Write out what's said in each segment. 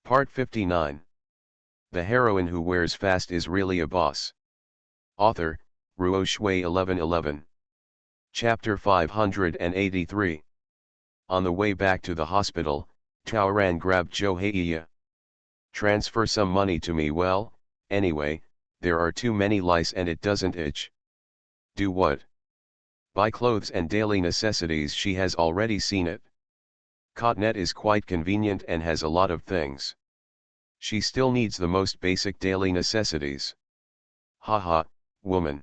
Part 59. The heroine who wears fast is really a boss. Author, Ruo Shui 1111. Chapter 583. On the way back to the hospital, Taoran grabbed Zhou Heiya. Transfer some money to me. Well, anyway, there are too many lice and it doesn't itch. Do what? Buy clothes and daily necessities. She has already seen it. Cotnet is quite convenient and has a lot of things. She still needs the most basic daily necessities. Haha, woman.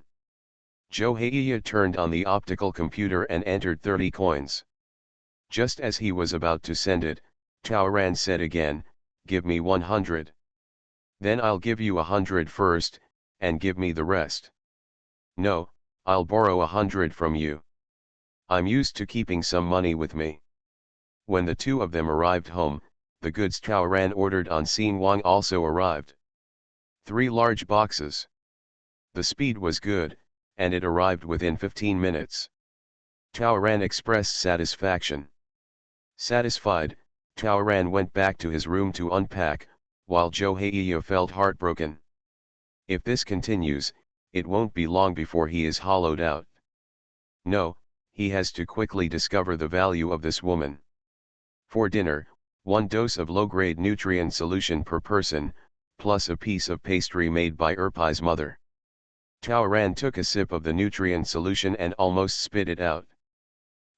Zhou Heiya turned on the optical computer and entered 30 coins. Just as he was about to send it, Taoran said again, "Give me 100. Then I'll give you 100 first, and give me the rest." "No, I'll borrow 100 from you. I'm used to keeping some money with me." When the two of them arrived home, the goods Taoran ordered on Xin Wang also arrived. 3 large boxes. The speed was good, and it arrived within 15 minutes. Taoran expressed satisfaction. Satisfied, Taoran went back to his room to unpack, while Zhou Heiya felt heartbroken. If this continues, it won't be long before he is hollowed out. No, he has to quickly discover the value of this woman. For dinner, 1 dose of low-grade nutrient solution per person, plus a piece of pastry made by Erpai's mother. Taoran took a sip of the nutrient solution and almost spit it out.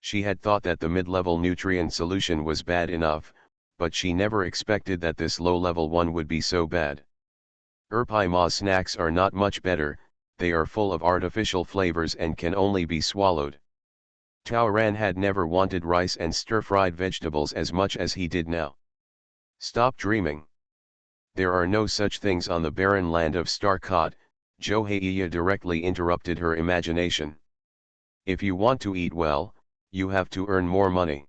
She had thought that the mid-level nutrient solution was bad enough, but she never expected that this low-level one would be so bad. Erpai Ma's snacks are not much better, they are full of artificial flavors and can only be swallowed. Taoran had never wanted rice and stir-fried vegetables as much as he did now. Stop dreaming. There are no such things on the barren land of Starkot, Zhou Heiya directly interrupted her imagination. If you want to eat well, you have to earn more money.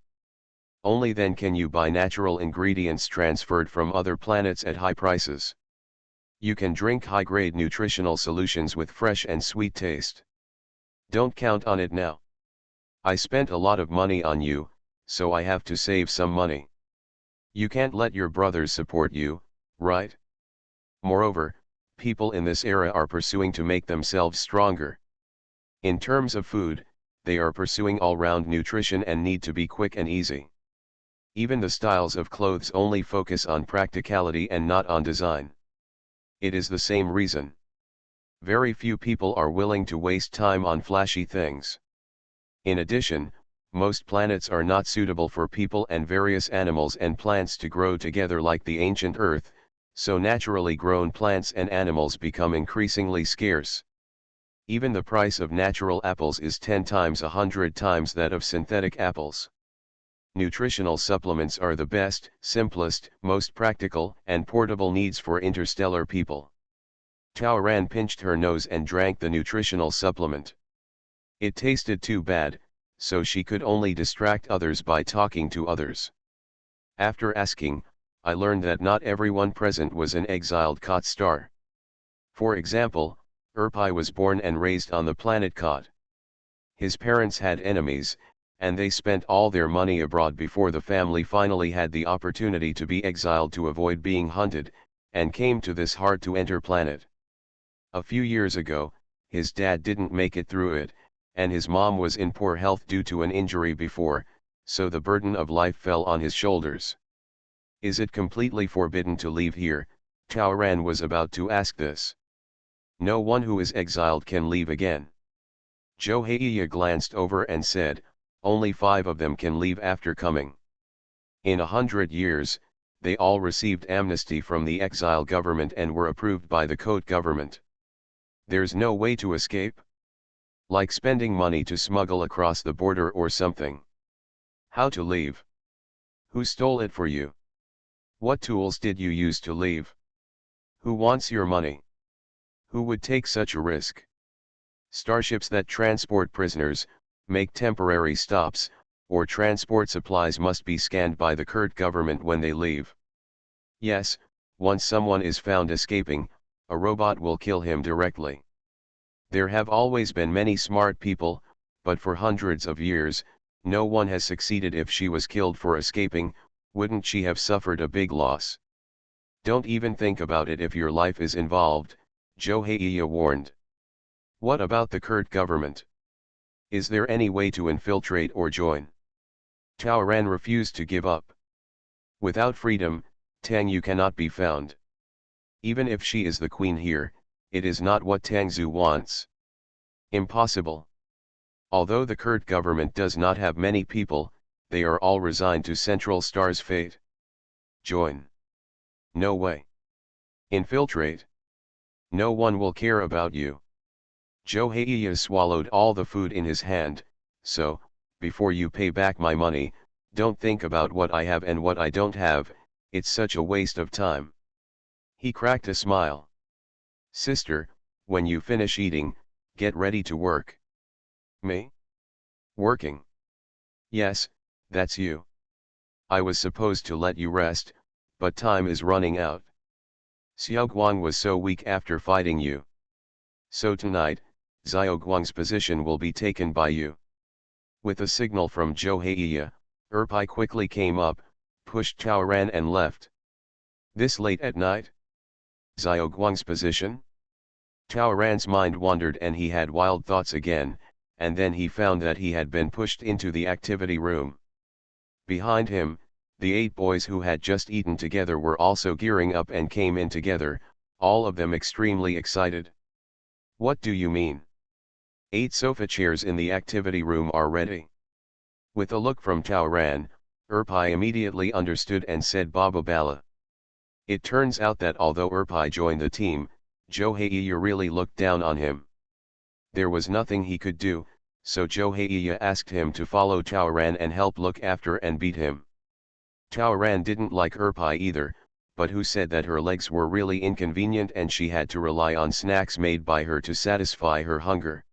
Only then can you buy natural ingredients transferred from other planets at high prices. You can drink high-grade nutritional solutions with fresh and sweet taste. Don't count on it now. I spent a lot of money on you, so I have to save some money. You can't let your brothers support you, right? Moreover, people in this era are pursuing to make themselves stronger. In terms of food, they are pursuing all-round nutrition and need to be quick and easy. Even the styles of clothes only focus on practicality and not on design. It is the same reason. Very few people are willing to waste time on flashy things. In addition, most planets are not suitable for people and various animals and plants to grow together like the ancient Earth, so naturally grown plants and animals become increasingly scarce. Even the price of natural apples is 10 times 100 times that of synthetic apples. Nutritional supplements are the best, simplest, most practical, and portable needs for interstellar people. Taoran pinched her nose and drank the nutritional supplement. It tasted too bad, so she could only distract others by talking to others. After asking, I learned that not everyone present was an exiled Kot star. For example, Erpai was born and raised on the planet Kot. His parents had enemies, and they spent all their money abroad before the family finally had the opportunity to be exiled to avoid being hunted, and came to this hard-to-enter planet. A few years ago, his dad didn't make it through it, and his mom was in poor health due to an injury before, so the burden of life fell on his shoulders. Is it completely forbidden to leave here? Taoran was about to ask this. No one who is exiled can leave again. Zhou Heiya glanced over and said, only 5 of them can leave after coming. In 100 years, they all received amnesty from the exile government and were approved by the Kot government. There's no way to escape? Like spending money to smuggle across the border or something. How to leave? Who stole it for you? What tools did you use to leave? Who wants your money? Who would take such a risk? Starships that transport prisoners, make temporary stops, or transport supplies must be scanned by the Kurt government when they leave. Yes, once someone is found escaping, a robot will kill him directly. There have always been many smart people, but for hundreds of years, no one has succeeded. If she was killed for escaping, wouldn't she have suffered a big loss? Don't even think about it if your life is involved, Joheiya warned. What about the Kurt government? Is there any way to infiltrate or join? Taoran refused to give up. Without freedom, Tang Yu cannot be found. Even if she is the queen here, it is not what Tang Zu wants. Impossible. Although the Kurt government does not have many people, they are all resigned to Central Star's fate. Join. No way. Infiltrate. No one will care about you. Joheiya swallowed all the food in his hand, so, before you pay back my money, don't think about what I have and what I don't have, it's such a waste of time. He cracked a smile. Sister, when you finish eating, get ready to work. Me? Working? Yes, that's you. I was supposed to let you rest, but time is running out. Xiaoguang was so weak after fighting you. So tonight, Xiaoguang's position will be taken by you. With a signal from Joheiya, Erpai quickly came up, pushed Taoran and left. This late at night? Xiaoguang's position? Taoran's mind wandered and he had wild thoughts again, and then he found that he had been pushed into the activity room. Behind him, the 8 boys who had just eaten together were also gearing up and came in together, all of them extremely excited. What do you mean? 8 sofa chairs in the activity room are ready. With a look from Taoran, Erpai immediately understood and said Baba Bala. It turns out that although Erpai joined the team, Joheiya really looked down on him. There was nothing he could do, so Joheiya asked him to follow Taoran and help look after and beat him. Taoran didn't like Erpai either, but who said that her legs were really inconvenient and she had to rely on snacks made by her to satisfy her hunger.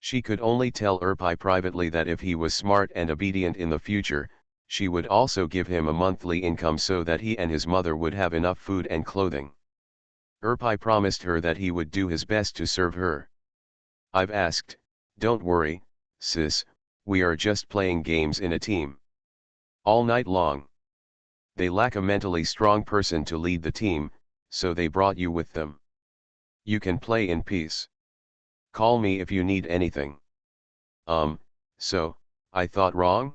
She could only tell Erpai privately that if he was smart and obedient in the future, she would also give him a monthly income so that he and his mother would have enough food and clothing. Erpai promised her that he would do his best to serve her. I've asked, don't worry, sis, we are just playing games in a team. All night long. They lack a mentally strong person to lead the team, so they brought you with them. You can play in peace. Call me if you need anything. So, I thought wrong?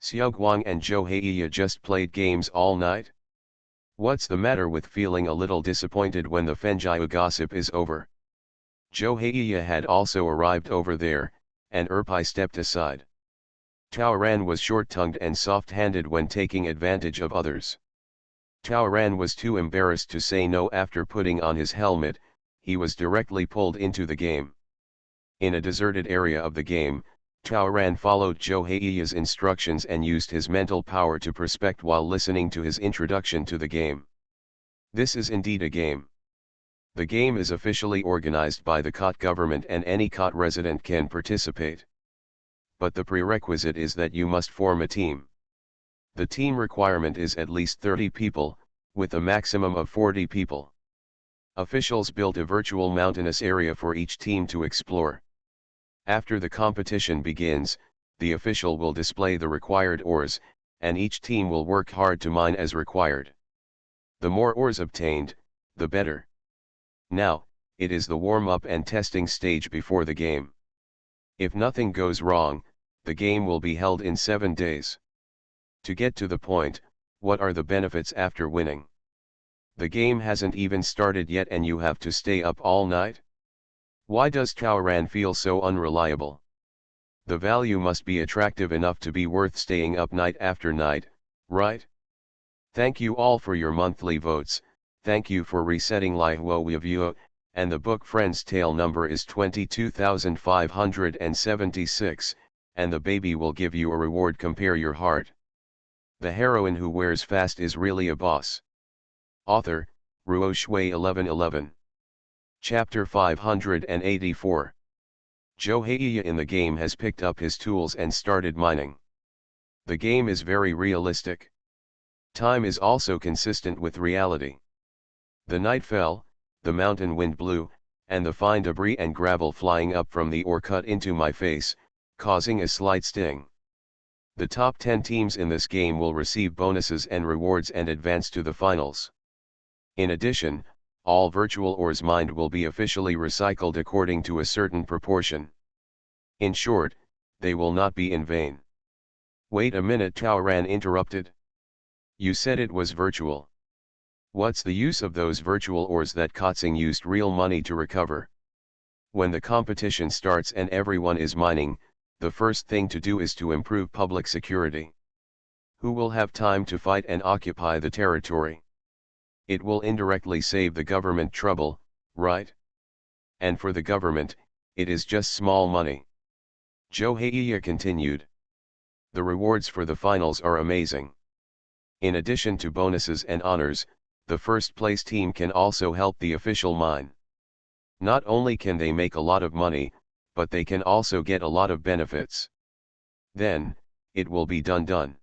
Xiaoguang and Joheiya just played games all night? What's the matter with feeling a little disappointed when the Fenjiu gossip is over? Joheiya had also arrived over there, and Erpai stepped aside. Taoran was short-tongued and soft-handed when taking advantage of others. Taoran was too embarrassed to say no after putting on his helmet, he was directly pulled into the game. In a deserted area of the game, Taoran followed Joheiya's instructions and used his mental power to prospect while listening to his introduction to the game. This is indeed a game. The game is officially organized by the Kot government and any Kot resident can participate. But the prerequisite is that you must form a team. The team requirement is at least 30 people, with a maximum of 40 people. Officials built a virtual mountainous area for each team to explore. After the competition begins, the official will display the required ores, and each team will work hard to mine as required. The more ores obtained, the better. Now, it is the warm-up and testing stage before the game. If nothing goes wrong, the game will be held in 7 days. To get to the point, what are the benefits after winning? The game hasn't even started yet and you have to stay up all night? Why does Taoran feel so unreliable? The value must be attractive enough to be worth staying up night after night, right? Thank you all for your monthly votes, thank you for resetting Lihua Review, and the book Friend's Tale number is 22,576, and the baby will give you a reward. Compare your heart. The heroine who wears fast is really a boss. Author, Ruo Shui 1111. Chapter 584. Joheiya in the game has picked up his tools and started mining. The game is very realistic. Time is also consistent with reality. The night fell, the mountain wind blew, and the fine debris and gravel flying up from the ore cut into my face, causing a slight sting. The top 10 teams in this game will receive bonuses and rewards and advance to the finals. In addition, all virtual ores mined will be officially recycled according to a certain proportion. In short, they will not be in vain. Wait a minute, Taoran interrupted. You said it was virtual. What's the use of those virtual ores that Kotzing used real money to recover? When the competition starts and everyone is mining, the first thing to do is to improve public security. Who will have time to fight and occupy the territory? It will indirectly save the government trouble, right? And for the government, it is just small money. Zhou Heiya continued. The rewards for the finals are amazing. In addition to bonuses and honors, the first place team can also help the official mine. Not only can they make a lot of money, but they can also get a lot of benefits. Then, it will be done.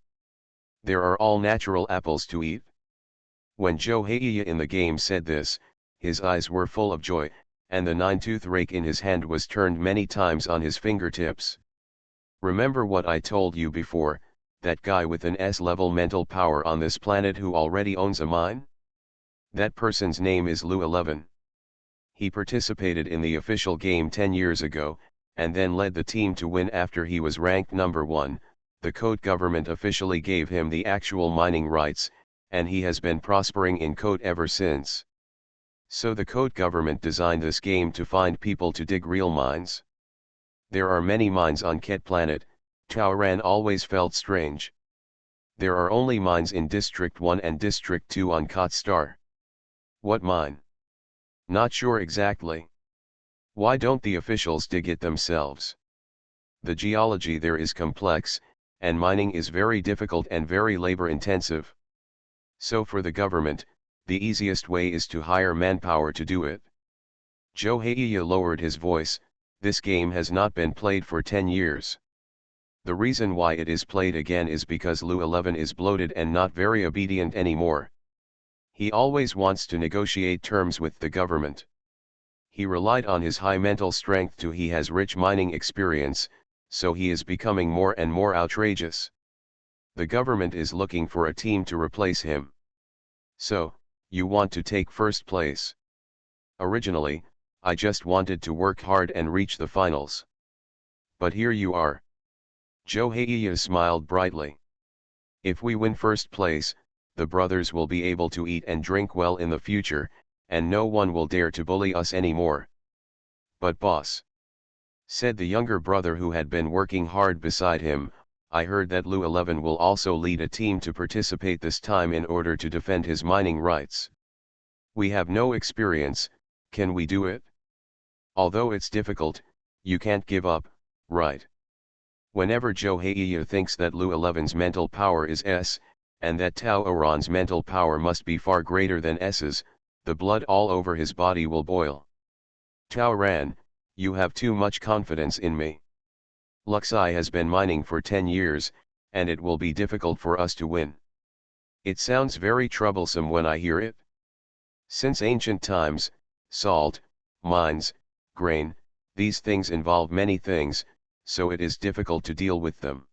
There are all natural apples to eat. When Zhou Heiya in the game said this, his eyes were full of joy, and the 9-tooth rake in his hand was turned many times on his fingertips. Remember what I told you before, that guy with an S-level mental power on this planet who already owns a mine? That person's name is Lu 11. He participated in the official game 10 years ago, and then led the team to win after he was ranked number 1. The Code government officially gave him the actual mining rights, and he has been prospering in Code ever since. So the Code government designed this game to find people to dig real mines. There are many mines on Ket planet, Taoran always felt strange. There are only mines in District 1 and District 2 on Kot Star. What mine? Not sure exactly. Why don't the officials dig it themselves? The geology there is complex, and mining is very difficult and very labor-intensive. So for the government, the easiest way is to hire manpower to do it. Zhou Heiya lowered his voice. This game has not been played for 10 years. The reason why it is played again is because Lu 11 is bloated and not very obedient anymore. He always wants to negotiate terms with the government. He relied on his high mental strength too. He has rich mining experience, so he is becoming more and more outrageous. The government is looking for a team to replace him. So, you want to take first place? Originally, I just wanted to work hard and reach the finals. But here you are. Zhou Heiya smiled brightly. If we win first place, the brothers will be able to eat and drink well in the future, and no one will dare to bully us anymore. But boss, said the younger brother who had been working hard beside him, I heard that Lu 11 will also lead a team to participate this time in order to defend his mining rights. We have no experience, can we do it? Although it's difficult, you can't give up, right? Whenever Zhou Heiya thinks that Lu 11's mental power is S, and that Tao Oran's mental power must be far greater than S's, the blood all over his body will boil. Tao Ran, you have too much confidence in me. Luxai has been mining for 10 years, and it will be difficult for us to win. It sounds very troublesome when I hear it. Since ancient times, salt, mines, grain, these things involve many things, so it is difficult to deal with them.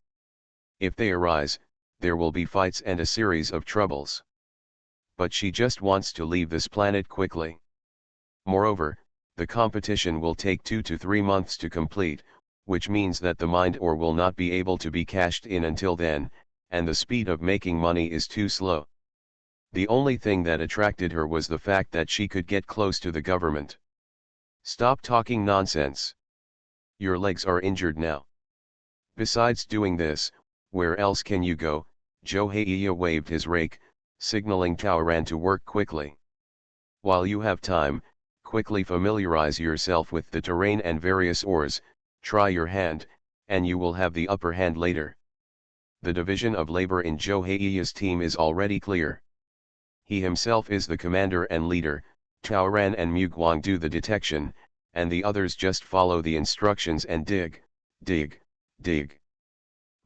If they arise, there will be fights and a series of troubles. But she just wants to leave this planet quickly. Moreover, the competition will take 2 to 3 months to complete, which means that the mined ore will not be able to be cashed in until then, and the speed of making money is too slow. The only thing that attracted her was the fact that she could get close to the government. Stop talking nonsense. Your legs are injured now. Besides doing this, where else can you go? Zhou Heiya waved his rake, signaling Taoran to work quickly. While you have time, quickly familiarize yourself with the terrain and various ores, try your hand, and you will have the upper hand later. The division of labor in Zhou Heiya's team is already clear. He himself is the commander and leader, Taoran and Muguang do the detection, and the others just follow the instructions and dig.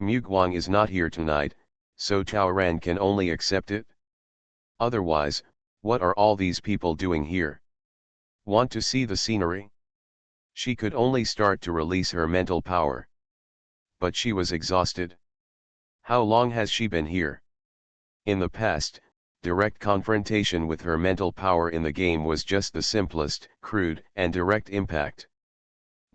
Muguang is not here tonight, so Taoran can only accept it. Otherwise, what are all these people doing here? Want to see the scenery? She could only start to release her mental power. But she was exhausted. How long has she been here? In the past, Direct confrontation with her mental power in the game was just the simplest, crude, and direct impact.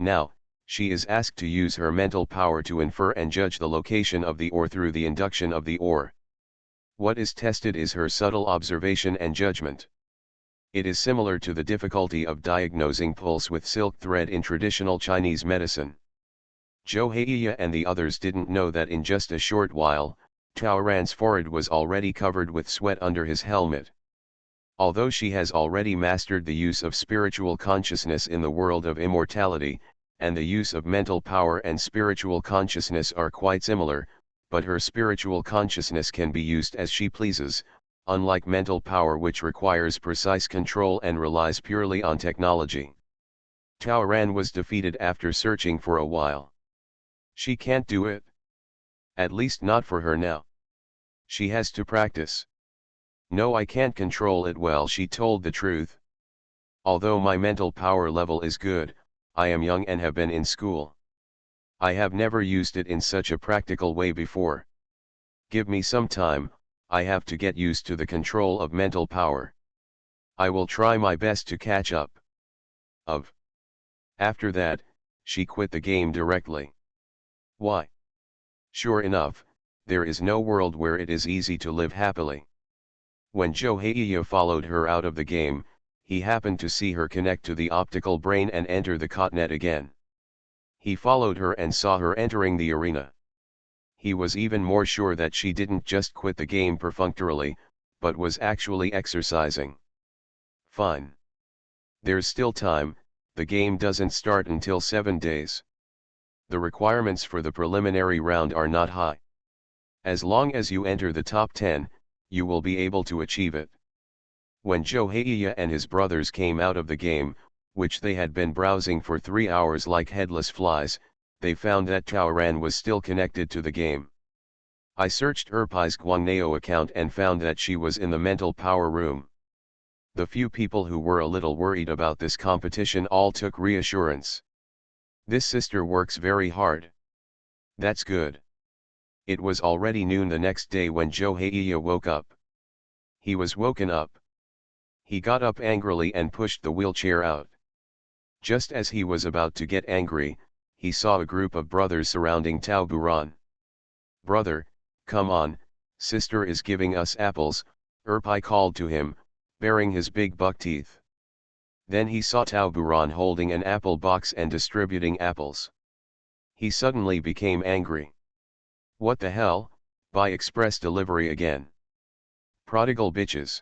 Now, she is asked to use her mental power to infer and judge the location of the ore through the induction of the ore. What is tested is her subtle observation and judgment. It is similar to the difficulty of diagnosing pulse with silk thread in traditional Chinese medicine. Zhou Heiya and the others didn't know that in just a short while, Tao Ran's forehead was already covered with sweat under his helmet. Although she has already mastered the use of spiritual consciousness in the world of immortality, and the use of mental power and spiritual consciousness are quite similar, but her spiritual consciousness can be used as she pleases, unlike mental power which requires precise control and relies purely on technology. Tao Ran was defeated after searching for a while. She can't do it. At least not for her now. She has to practice. No, I can't control it well, she told the truth. Although my mental power level is good, I am young and have been in school. I have never used it in such a practical way before. Give me some time, I have to get used to the control of mental power. I will try my best to catch up. After that, she quit the game directly. Why? Sure enough, there is no world where it is easy to live happily. When Zhou Heiya followed her out of the game, he happened to see her connect to the optical brain and enter the cotnet again. He followed her and saw her entering the arena. He was even more sure that she didn't just quit the game perfunctorily, but was actually exercising. Fine. There's still time, the game doesn't start until 7 days. The requirements for the preliminary round are not high. As long as you enter the top 10, you will be able to achieve it. When Zhou Heiya and his brothers came out of the game, which they had been browsing for 3 hours like headless flies, they found that Tao Ran was still connected to the game. I searched Erpai's Guangnao account and found that she was in the mental power room. The few people who were a little worried about this competition all took reassurance. This sister works very hard. That's good. It was already noon the next day when Zhou Heiya woke up. He was woken up. He got up angrily and pushed the wheelchair out. Just as he was about to get angry, he saw a group of brothers surrounding Tao Buran. Brother, come on, sister is giving us apples, Erpai called to him, baring his big buck teeth. Then he saw Tao Buran holding an apple box and distributing apples. He suddenly became angry. What the hell, by express delivery again. Prodigal bitches.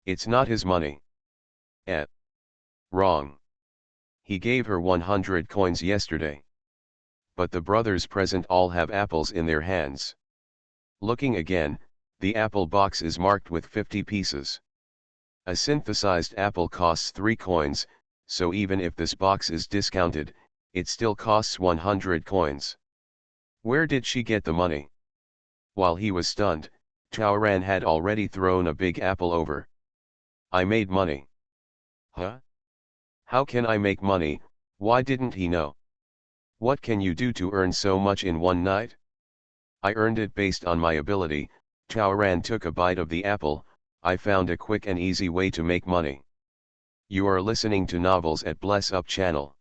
It's not his money. Wrong. He gave her 100 coins yesterday. But the brothers present all have apples in their hands. Looking again, the apple box is marked with 50 pieces. A synthesized apple costs 3 coins, so even if this box is discounted, it still costs 100 coins. Where did she get the money? While he was stunned, Tao Ran had already thrown a big apple over. I made money. Huh? How can I make money? Why didn't he know? What can you do to earn so much in one night? I earned it based on my ability. Tao Ran took a bite of the apple. I found a quick and easy way to make money. You are listening to Novels at Bless Up channel.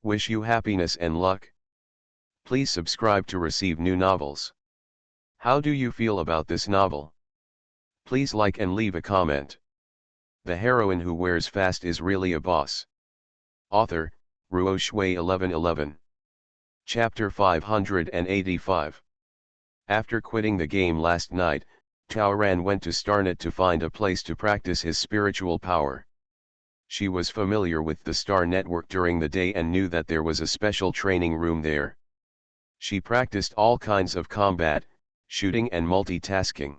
Wish you happiness and luck. Please subscribe to receive new novels. How do you feel about this novel? Please like and leave a comment. The heroine who wears fast is really a boss. Author, Ruo Shui 1111. Chapter 585. After quitting the game last night, Tao Ran went to Starnet to find a place to practice his spiritual power. She was familiar with the Star Network during the day and knew that there was a special training room there. She practiced all kinds of combat, shooting and multitasking.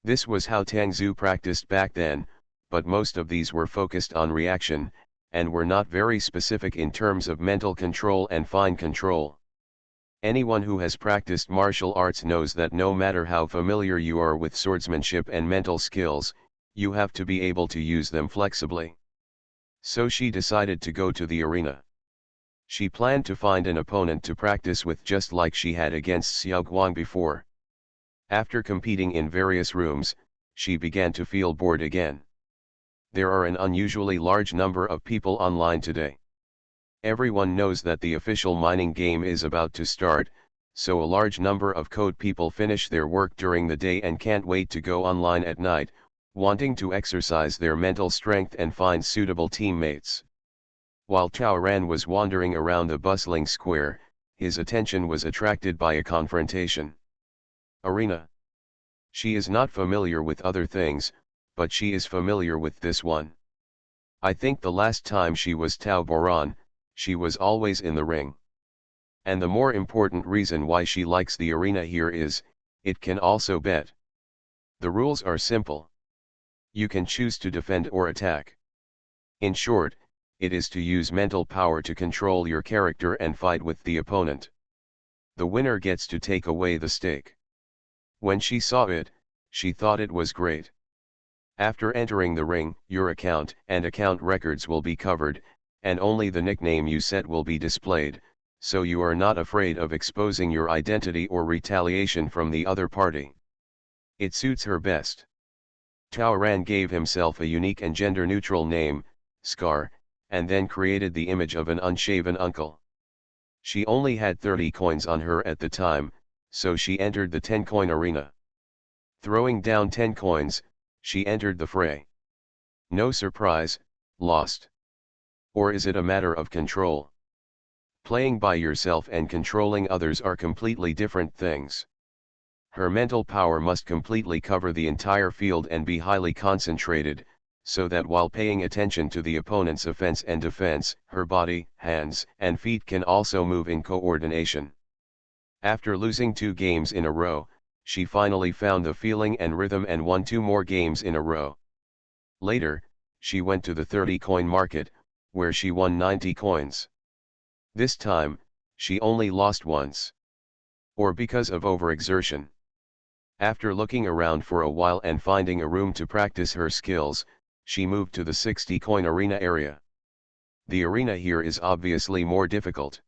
This was how Tang Zhu practiced back then, but most of these were focused on reaction, and were not very specific in terms of mental control and fine control. Anyone who has practiced martial arts knows that no matter how familiar you are with swordsmanship and mental skills, you have to be able to use them flexibly. So she decided to go to the arena. She planned to find an opponent to practice with just like she had against Xiao Guang before. After competing in various rooms, she began to feel bored again. There are an unusually large number of people online today. Everyone knows that the official mining game is about to start, so a large number of code people finish their work during the day and can't wait to go online at night, wanting to exercise their mental strength and find suitable teammates. While Chao Ran was wandering around the bustling square, his attention was attracted by a confrontation. Arena. She is not familiar with other things, but she is familiar with this one. I think the last time she was Tao Boran, she was always in the ring. And the more important reason why she likes the arena here is, it can also bet. The rules are simple. You can choose to defend or attack. In short, it is to use mental power to control your character and fight with the opponent. The winner gets to take away the stake. When she saw it, she thought it was great. After entering the ring, your account and account records will be covered, and only the nickname you set will be displayed, so you are not afraid of exposing your identity or retaliation from the other party. It suits her best. Chao Ran gave himself a unique and gender-neutral name, Scar, and then created the image of an unshaven uncle. She only had 30 coins on her at the time, so she entered the 10-coin arena. Throwing down 10 coins, she entered the fray. No surprise, lost. Or is it a matter of control? Playing by yourself and controlling others are completely different things. Her mental power must completely cover the entire field and be highly concentrated, so that while paying attention to the opponent's offense and defense, her body, hands, and feet can also move in coordination. After losing 2 games in a row, she finally found the feeling and rhythm and won 2 more games in a row. Later, she went to the 30-coin market, where she won 90 coins. This time, she only lost once. Or because of overexertion. After looking around for a while and finding a room to practice her skills, she moved to the 60-coin arena area. The arena here is obviously more difficult.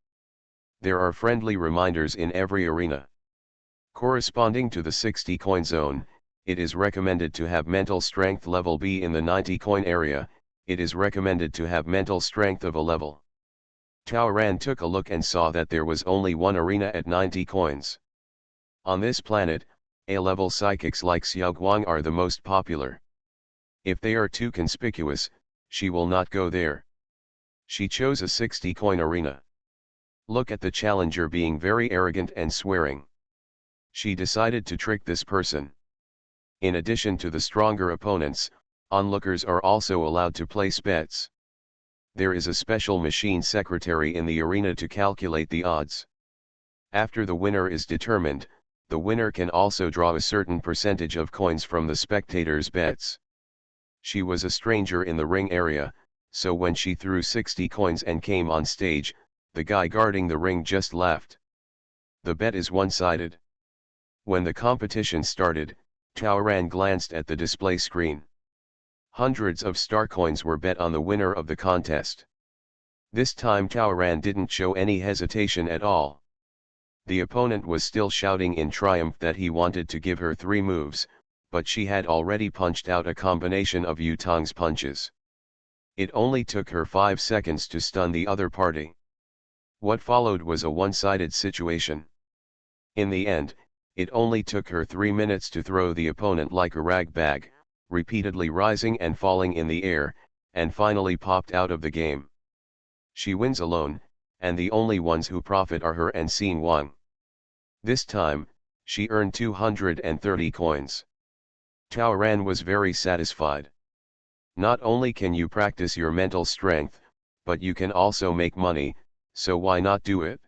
There are friendly reminders in every arena. Corresponding to the 60-coin zone, it is recommended to have mental strength level B. In the 90-coin area, it is recommended to have mental strength of A level. Chao Ran took a look and saw that there was only one arena at 90 coins. On this planet, A-level psychics like Xiao Guang are the most popular. If they are too conspicuous, she will not go there. She chose a 60-coin arena. Look at the challenger being very arrogant and swearing. She decided to trick this person. In addition to the stronger opponents, onlookers are also allowed to place bets. There is a special machine secretary in the arena to calculate the odds. After the winner is determined, the winner can also draw a certain percentage of coins from the spectators' bets. She was a stranger in the ring area, so when she threw 60 coins and came on stage, the guy guarding the ring just laughed. The bet is one-sided. When the competition started, Chao Ran glanced at the display screen. Hundreds of star coins were bet on the winner of the contest. This time Chao Ran didn't show any hesitation at all. The opponent was still shouting in triumph that he wanted to give her 3 moves, but she had already punched out a combination of Yu Tong's punches. It only took her 5 seconds to stun the other party. What followed was a one-sided situation. In the end, it only took her 3 minutes to throw the opponent like a rag bag, repeatedly rising and falling in the air, and finally popped out of the game. She wins alone, and the only ones who profit are her and Xin Wang. This time, she earned 230 coins. Chao Ran was very satisfied. Not only can you practice your mental strength, but you can also make money, so why not do it?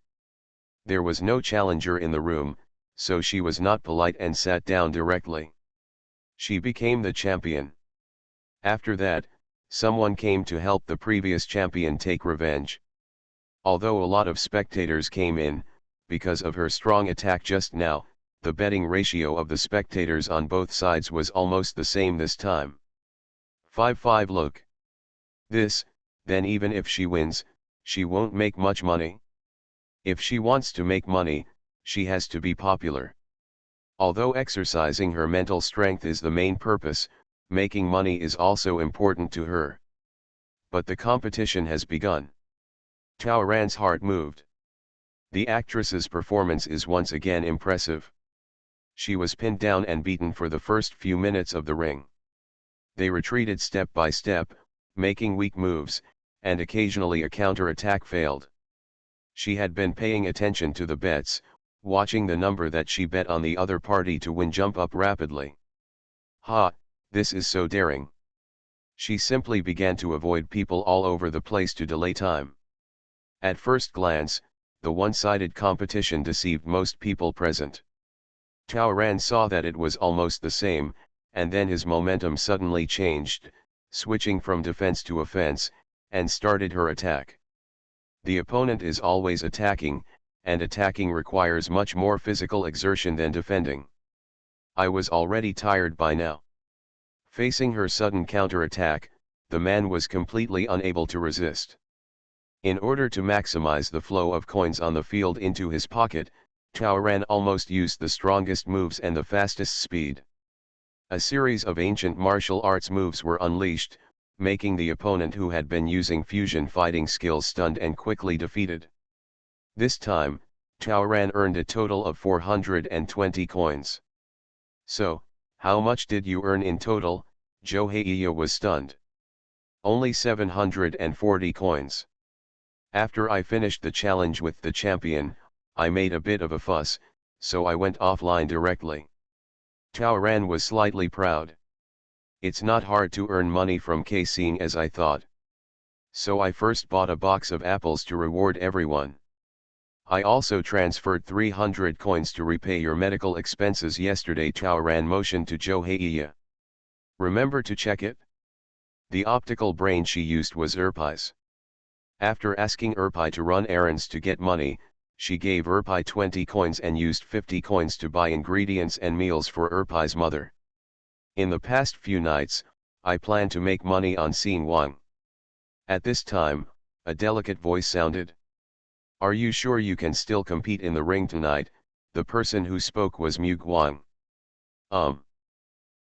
There was no challenger in the room, so she was not polite and sat down directly. She became the champion. After that, someone came to help the previous champion take revenge. Although a lot of spectators came in, because of her strong attack just now, the betting ratio of the spectators on both sides was almost the same this time. 5-5. Look. This, then even if she wins, she won't make much money. If she wants to make money, she has to be popular. Although exercising her mental strength is the main purpose, making money is also important to her. But the competition has begun. Tao Ran's heart moved. The actress's performance is once again impressive. She was pinned down and beaten for the first few minutes of the ring. They retreated step by step, making weak moves, and occasionally a counter-attack failed. She had been paying attention to the bets, watching the number that she bet on the other party to win jump up rapidly. Ha, this is so daring. She simply began to avoid people all over the place to delay time. At first glance, the one-sided competition deceived most people present. Tao Ran saw that it was almost the same, and then his momentum suddenly changed, switching from defense to offense, and started her attack. The opponent is always attacking, and attacking requires much more physical exertion than defending. I was already tired by now. Facing her sudden counterattack, the man was completely unable to resist. In order to maximize the flow of coins on the field into his pocket, Tao Ran almost used the strongest moves and the fastest speed. A series of ancient martial arts moves were unleashed, making the opponent who had been using fusion fighting skills stunned and quickly defeated. This time, Tao Ran earned a total of 420 coins. So, how much did you earn in total? Zhou Heiya was stunned. Only 740 coins. After I finished the challenge with the champion, I made a bit of a fuss, so I went offline directly. Tao Ran was slightly proud. It's not hard to earn money from casing as I thought. So I first bought a box of apples to reward everyone. I also transferred 300 coins to repay your medical expenses yesterday. Tao Ran motioned to Zhou Heiya. Remember to check it? The optical brain she used was Erpai's. After asking Erpai to run errands to get money, she gave Erpai 20 coins and used 50 coins to buy ingredients and meals for Erpai's mother. In the past few nights, I planned to make money on seeing Wang. At this time, a delicate voice sounded. Are you sure you can still compete in the ring tonight? The person who spoke was Mu Guang.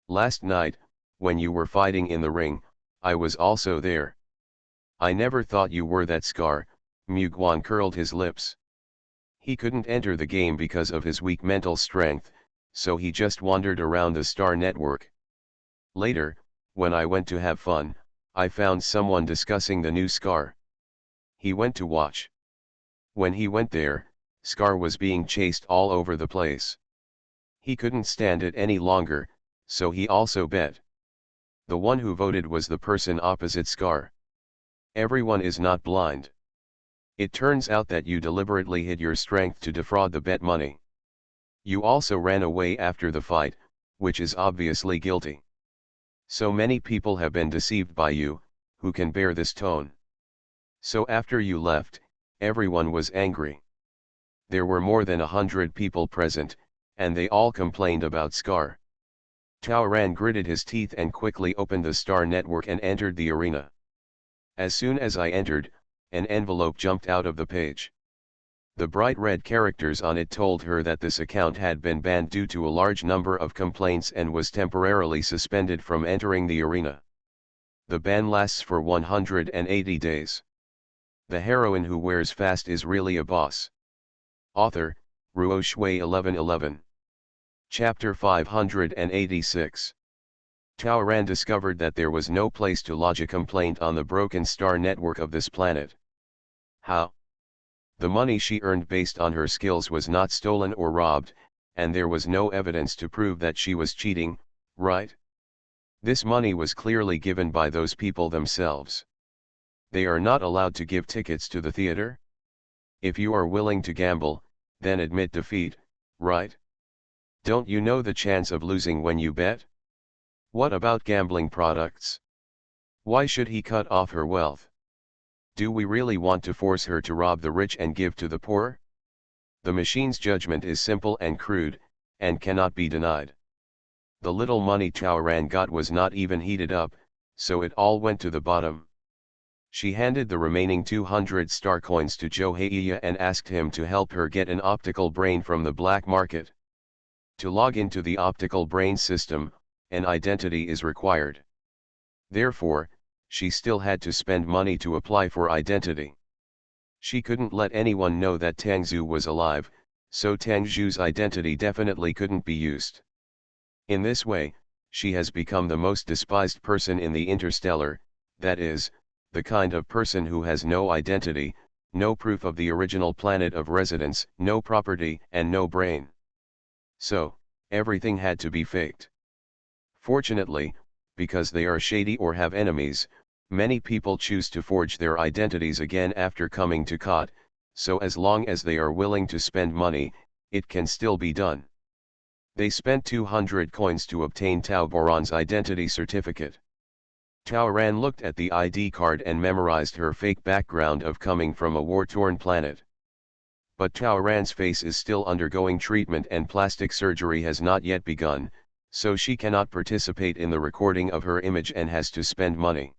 Last night, when you were fighting in the ring, I was also there. I never thought you were that Scar. Mu Guang curled his lips. He couldn't enter the game because of his weak mental strength, so he just wandered around the Star Network. Later, when I went to have fun, I found someone discussing the new Scar. He went to watch. When he went there, Scar was being chased all over the place. He couldn't stand it any longer, so he also bet. The one who voted was the person opposite Scar. Everyone is not blind. It turns out that you deliberately hid your strength to defraud the bet money. You also ran away after the fight, which is obviously guilty. So many people have been deceived by you, who can bear this tone. So after you left, everyone was angry. There were more than 100 people present, and they all complained about Scar. Tao Ran gritted his teeth and quickly opened the Star Network and entered the arena. As soon as I entered, an envelope jumped out of the page. The bright red characters on it told her that this account had been banned due to a large number of complaints and was temporarily suspended from entering the arena. The ban lasts for 180 days. The heroine who wears fast is really a boss. Author, Ruo Shui 1111. Chapter 586. Tao Ran discovered that there was no place to lodge a complaint on the broken star network of this planet. How? The money she earned based on her skills was not stolen or robbed, and there was no evidence to prove that she was cheating, right? This money was clearly given by those people themselves. They are not allowed to give tickets to the theater? If you are willing to gamble, then admit defeat, right? Don't you know the chance of losing when you bet? What about gambling products? Why should he cut off her wealth? Do we really want to force her to rob the rich and give to the poor? The machine's judgment is simple and crude, and cannot be denied. The little money Tao Ran got was not even heated up, so it all went to the bottom. She handed the remaining 200 star coins to Zhou Heiya and asked him to help her get an optical brain from the black market. To log into the optical brain system, an identity is required. Therefore, she still had to spend money to apply for identity. She couldn't let anyone know that Tangzhou was alive, so Tangzhou's identity definitely couldn't be used. In this way, she has become the most despised person in the interstellar, that is, the kind of person who has no identity, no proof of the original planet of residence, no property, and no brain. So, everything had to be faked. Fortunately, because they are shady or have enemies, many people choose to forge their identities again after coming to COT, so as long as they are willing to spend money, it can still be done. They spent 200 coins to obtain Tao Boran's identity certificate. Tao Ran looked at the ID card and memorized her fake background of coming from a war-torn planet. But Tao Ran's face is still undergoing treatment and plastic surgery has not yet begun, so she cannot participate in the recording of her image and has to spend money.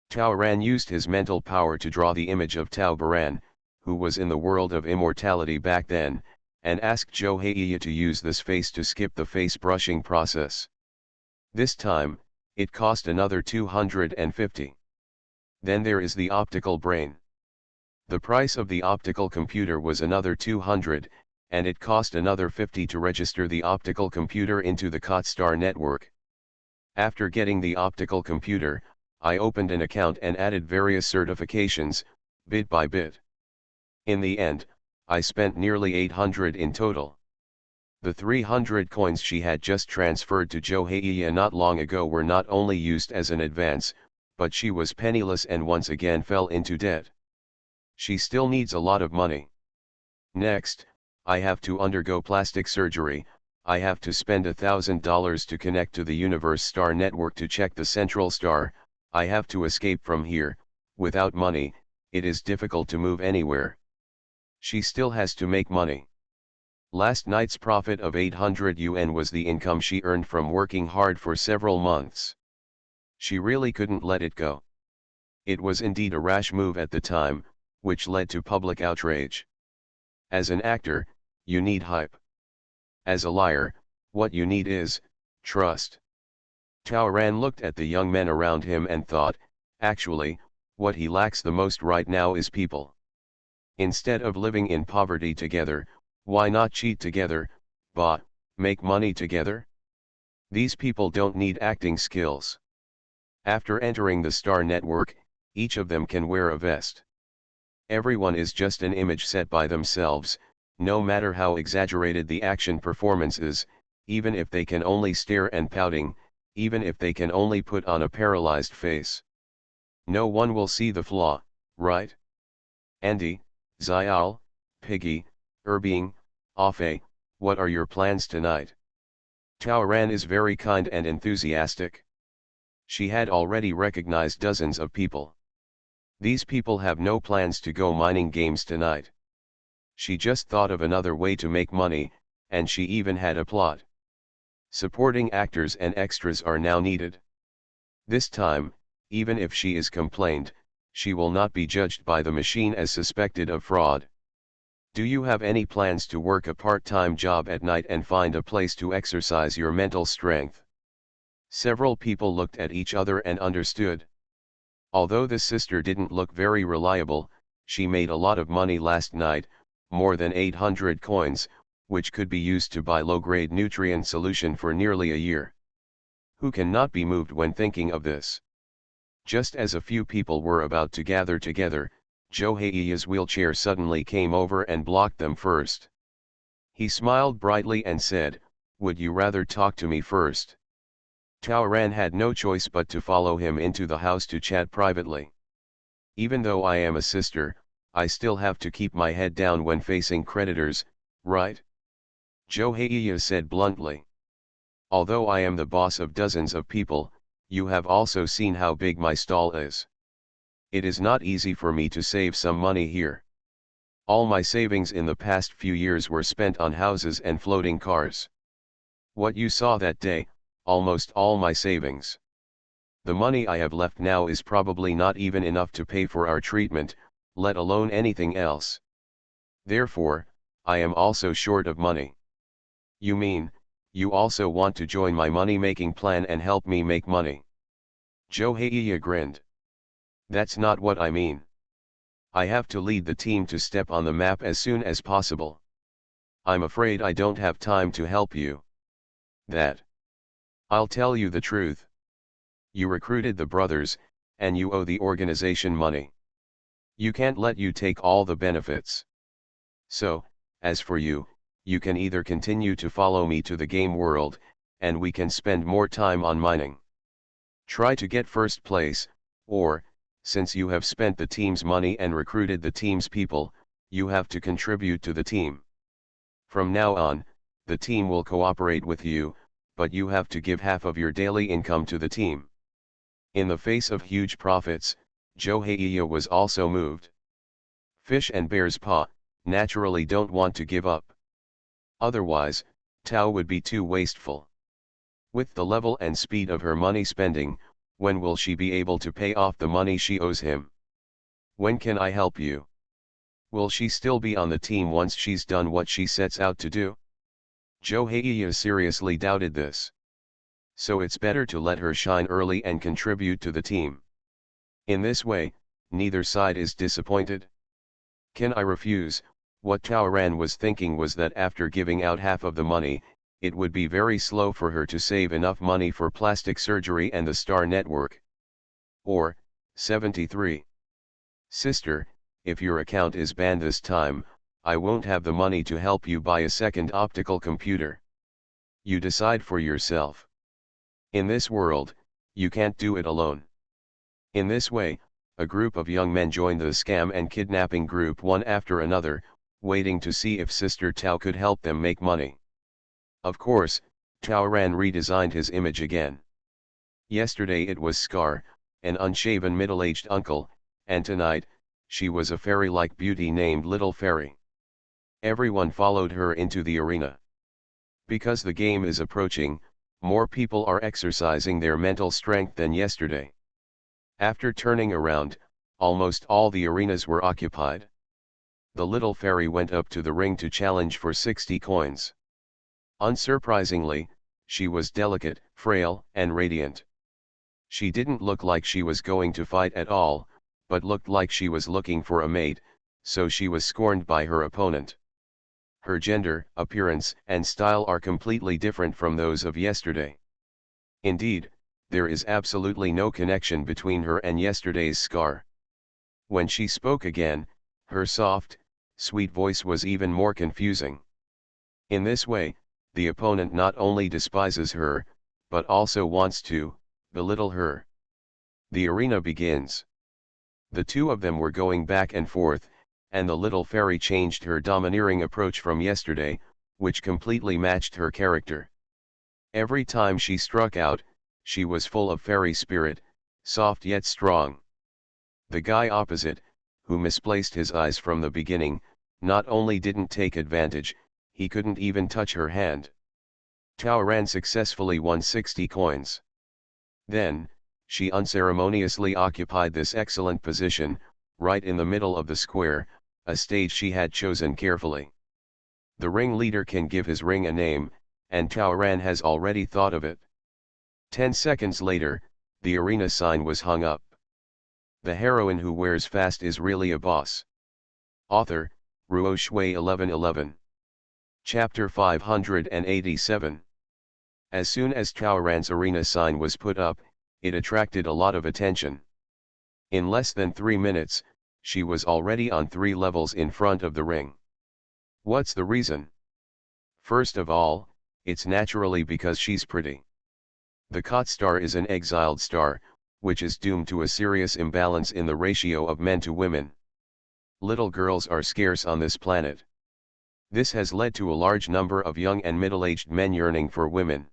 Tao Ran used his mental power to draw the image of Tao Boran, who was in the world of immortality back then, and asked Zhou Heiya to use this face to skip the face brushing process. This time, it cost another 250. Then there is the optical brain. The price of the optical computer was another 200, and it cost another 50 to register the optical computer into the COT Star network. After getting the optical computer, I opened an account and added various certifications, bit by bit. In the end, I spent nearly 800 in total. The 300 coins she had just transferred to Zhou Heiya not long ago were not only used as an advance, but she was penniless and once again fell into debt. She still needs a lot of money. Next, I have to undergo plastic surgery. I have to spend $1,000 to connect to the Universe Star network to check the central star. I have to escape from here. Without money, it is difficult to move anywhere. She still has to make money. Last night's profit of 800 yuan was the income she earned from working hard for several months. She really couldn't let it go. It was indeed a rash move at the time, which led to public outrage. As an actor, you need hype. As a liar, what you need is trust. Tao Ran looked at the young men around him and thought, actually, what he lacks the most right now is people. Instead of living in poverty together, why not cheat together, make money together? These people don't need acting skills. After entering the Star Network, each of them can wear a vest. Everyone is just an image set by themselves, no matter how exaggerated the action performance is, even if they can only stare and pouting, even if they can only put on a paralyzed face. No one will see the flaw, right? Andy, Xiao, Piggy, Erbing, Afe, what are your plans tonight? Tao Ran is very kind and enthusiastic. She had already recognized dozens of people. These people have no plans to go mining games tonight. She just thought of another way to make money, and she even had a plot. Supporting actors and extras are now needed. This time, even if she is complained, she will not be judged by the machine as suspected of fraud. Do you have any plans to work a part-time job at night and find a place to exercise your mental strength? Several people looked at each other and understood. Although the sister didn't look very reliable, she made a lot of money last night, more than 800 coins, which could be used to buy low-grade nutrient solution for nearly a year. Who can not be moved when thinking of this? Just as a few people were about to gather together, Zhou Heiya's wheelchair suddenly came over and blocked them first. He smiled brightly and said, "Would you rather talk to me first?" Tao Ran had no choice but to follow him into the house to chat privately. Even though I am a sister, I still have to keep my head down when facing creditors, right? Zhou Heiya said bluntly. Although I am the boss of dozens of people, you have also seen how big my stall is. It is not easy for me to save some money here. All my savings in the past few years were spent on houses and floating cars. What you saw that day, almost all my savings. The money I have left now is probably not even enough to pay for our treatment, let alone anything else. Therefore, I am also short of money. You mean, You also want to join my money-making plan and help me make money. Joheiya grinned. That's not what I mean. I have to lead the team to step on the map as soon as possible. I'm afraid I don't have time to help you. That. I'll tell you the truth. You recruited the brothers, and you owe the organization money. You can't let you take all the benefits. So, as for you, you can either continue to follow me to the game world, and we can spend more time on mining. Try to get first place, or, since you have spent the team's money and recruited the team's people, you have to contribute to the team. From now on, the team will cooperate with you, but you have to give half of your daily income to the team. In the face of huge profits, Joheiya was also moved. Fish and Bear's Paw naturally don't want to give up. Otherwise, Tao would be too wasteful. With the level and speed of her money spending, when will she be able to pay off the money she owes him? When can I help you? Will she still be on the team once she's done what she sets out to do? Joheiya seriously doubted this. So it's better to let her shine early and contribute to the team. In this way, neither side is disappointed. Can I refuse? What Taoran was thinking was that after giving out half of the money, it would be very slow for her to save enough money for plastic surgery and the Star Network. Or, 73. Sister, if your account is banned this time, I won't have the money to help you buy a second optical computer. You decide for yourself. In this world, you can't do it alone. In this way, a group of young men joined the scam and kidnapping group one after another, waiting to see if Sister Tao could help them make money. Of course, Taoran redesigned his image again. Yesterday it was Scar, an unshaven middle-aged uncle, and tonight, she was a fairy-like beauty named Little Fairy. Everyone followed her into the arena. Because the game is approaching, more people are exercising their mental strength than yesterday. After turning around, almost all the arenas were occupied. The Little Fairy went up to the ring to challenge for 60 coins. Unsurprisingly, she was delicate, frail, and radiant. She didn't look like she was going to fight at all, but looked like she was looking for a mate, so she was scorned by her opponent. Her gender, appearance, and style are completely different from those of yesterday. Indeed, there is absolutely no connection between her and yesterday's Scar. When she spoke again, her soft, sweet voice was even more confusing. In this way, the opponent not only despises her, but also wants to belittle her. The arena begins. The two of them were going back and forth, and the Little Fairy changed her domineering approach from yesterday, which completely matched her character. Every time she struck out, she was full of fairy spirit, soft yet strong. The guy opposite, who misplaced his eyes from the beginning, not only didn't take advantage, he couldn't even touch her hand. Taoran successfully won 60 coins. Then, she unceremoniously occupied this excellent position, right in the middle of the square, a stage she had chosen carefully. The ringleader can give his ring a name, and Taoran has already thought of it. 10 seconds later, the arena sign was hung up. The heroine who wears fast is really a boss. Author, Ruo Shui 1111. Chapter 587. As soon as Taoran's arena sign was put up, it attracted a lot of attention. In less than 3 minutes, she was already on 3 levels in front of the ring. What's the reason? First of all, it's naturally because she's pretty. The Kot star is an exiled star, which is doomed to a serious imbalance in the ratio of men to women. Little girls are scarce on this planet. This has led to a large number of young and middle-aged men yearning for women.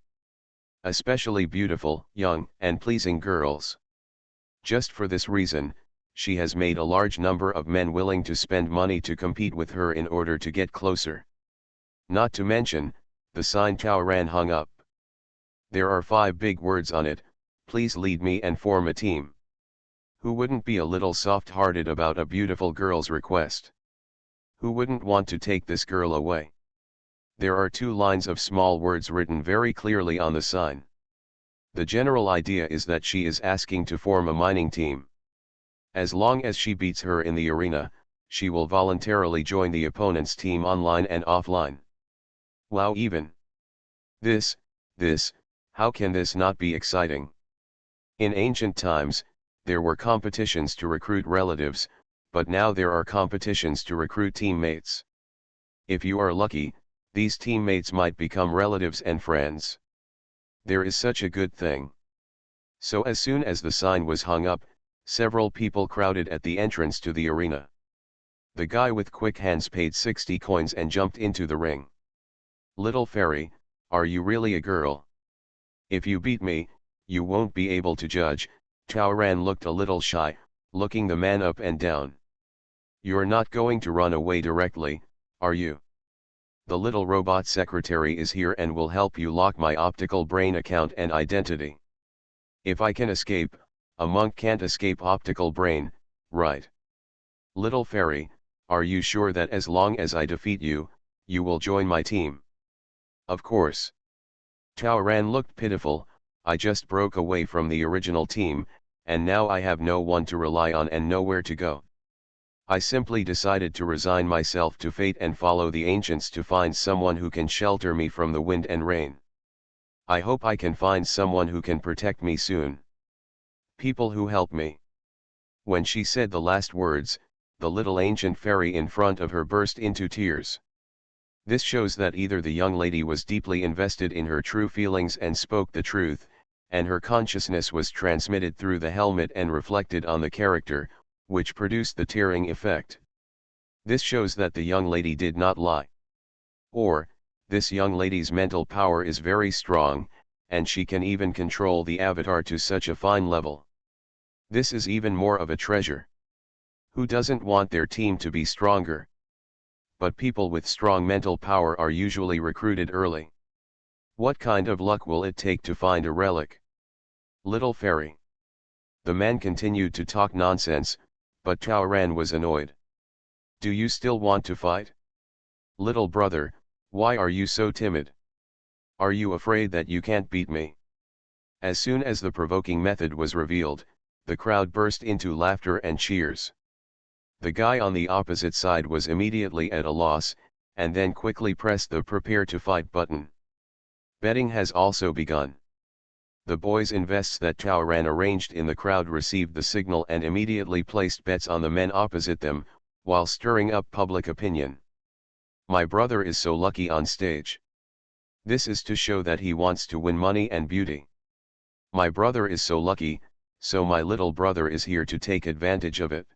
Especially beautiful, young, and pleasing girls. Just for this reason, she has made a large number of men willing to spend money to compete with her in order to get closer. Not to mention, the sign Taoran hung up. There are 5 big words on it: please lead me and form a team. Who wouldn't be a little soft-hearted about a beautiful girl's request? Who wouldn't want to take this girl away? There are two lines of small words written very clearly on the sign. The general idea is that she is asking to form a mining team. As long as she beats her in the arena, she will voluntarily join the opponent's team online and offline. Wow, even this, how can this not be exciting? In ancient times, there were competitions to recruit relatives, but now there are competitions to recruit teammates. If you are lucky, these teammates might become relatives and friends. There is such a good thing. So as soon as the sign was hung up, several people crowded at the entrance to the arena. The guy with quick hands paid 60 coins and jumped into the ring. Little fairy, are you really a girl? If you beat me, you won't be able to judge. Taoran looked a little shy, looking the man up and down. You're not going to run away directly, are you? The little robot secretary is here and will help you lock my optical brain account and identity. If I can escape, a monk can't escape optical brain, right? Little fairy, are you sure that as long as I defeat you, you will join my team? Of course. Taoran looked pitiful. I just broke away from the original team, and now I have no one to rely on and nowhere to go. I simply decided to resign myself to fate and follow the ancients to find someone who can shelter me from the wind and rain. I hope I can find someone who can protect me soon. People who help me. When she said the last words, the little ancient fairy in front of her burst into tears. This shows that either the young lady was deeply invested in her true feelings and spoke the truth, and her consciousness was transmitted through the helmet and reflected on the character, which produced the tearing effect. This shows that the young lady did not lie. Or, this young lady's mental power is very strong, and she can even control the avatar to such a fine level. This is even more of a treasure. Who doesn't want their team to be stronger? But people with strong mental power are usually recruited early. What kind of luck will it take to find a relic? Little fairy. The man continued to talk nonsense, but Taoran was annoyed. Do you still want to fight? Little brother, why are you so timid? Are you afraid that you can't beat me? As soon as the provoking method was revealed, the crowd burst into laughter and cheers. The guy on the opposite side was immediately at a loss, and then quickly pressed the prepare to fight button. Betting has also begun. The boys' invests that Taoran arranged in the crowd received the signal and immediately placed bets on the men opposite them, while stirring up public opinion. My brother is so lucky on stage. This is to show that he wants to win money and beauty. My brother is so lucky, so my little brother is here to take advantage of it.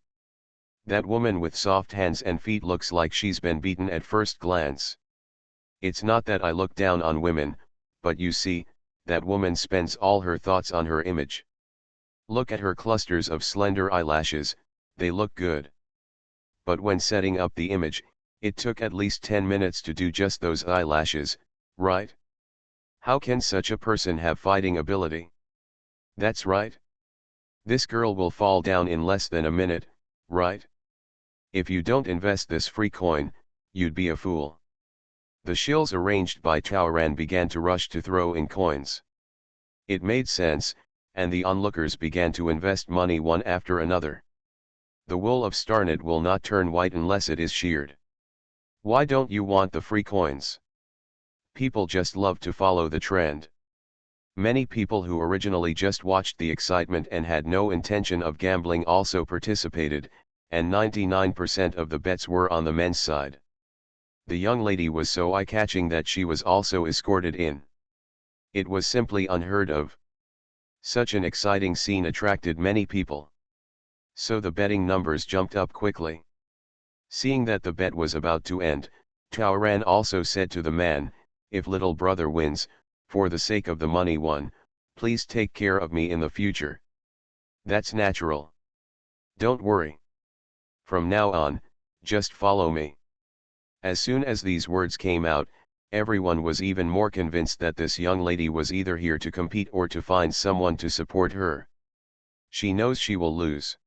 That woman with soft hands and feet looks like she's been beaten at first glance. It's not that I look down on women, but you see, that woman spends all her thoughts on her image. Look at her clusters of slender eyelashes, they look good. But when setting up the image, it took at least 10 minutes to do just those eyelashes, right? How can such a person have fighting ability? That's right. This girl will fall down in less than a minute, right? If you don't invest this free coin, you'd be a fool. The shills arranged by Taoran began to rush to throw in coins. It made sense, and the onlookers began to invest money one after another. The wool of Starnet will not turn white unless it is sheared. Why don't you want the free coins? People just love to follow the trend. Many people who originally just watched the excitement and had no intention of gambling also participated, and 99% of the bets were on the men's side. The young lady was so eye-catching that she was also escorted in. It was simply unheard of. Such an exciting scene attracted many people. So the betting numbers jumped up quickly. Seeing that the bet was about to end, Taoran also said to the man, if little brother wins, for the sake of the money won, please take care of me in the future. That's natural. Don't worry. From now on, just follow me. As soon as these words came out, everyone was even more convinced that this young lady was either here to compete or to find someone to support her. She knows she will lose.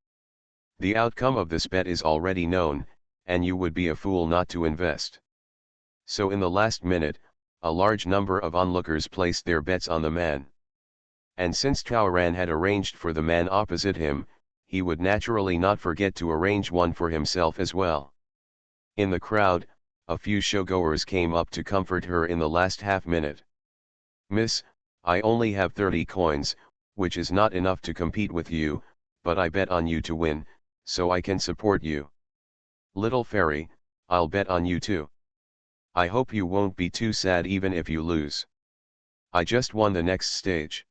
The outcome of this bet is already known, and you would be a fool not to invest. So in the last minute, a large number of onlookers placed their bets on the man. And since Taoran had arranged for the man opposite him, he would naturally not forget to arrange one for himself as well. In the crowd, a few showgoers came up to comfort her in the last half-minute. "Miss, I only have 30 coins, which is not enough to compete with you, but I bet on you to win, so I can support you. Little fairy, I'll bet on you too. I hope you won't be too sad even if you lose. I just won the next stage.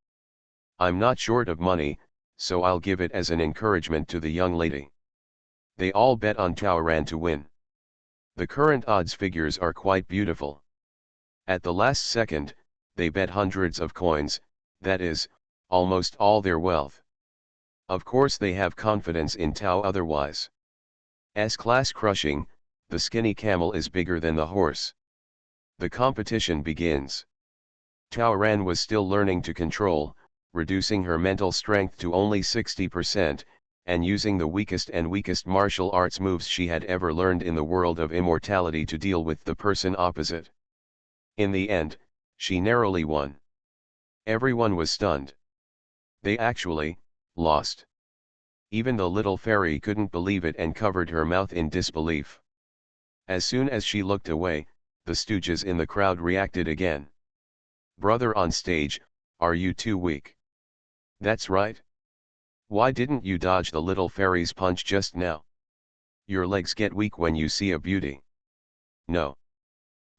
I'm not short of money, so I'll give it as an encouragement to the young lady." They all bet on Taoran to win. The current odds figures are quite beautiful. At the last second, they bet hundreds of coins, that is, almost all their wealth. Of course they have confidence in Tao, otherwise. S-class crushing, the skinny camel is bigger than the horse. The competition begins. Taoran was still learning to control, reducing her mental strength to only 60%, and using the weakest martial arts moves she had ever learned in the world of immortality to deal with the person opposite. In the end, she narrowly won. Everyone was stunned. They actually lost. Even the little fairy couldn't believe it and covered her mouth in disbelief. As soon as she looked away, the stooges in the crowd reacted again. "Brother on stage, are you too weak?" "That's right. Why didn't you dodge the little fairy's punch just now? Your legs get weak when you see a beauty." "No.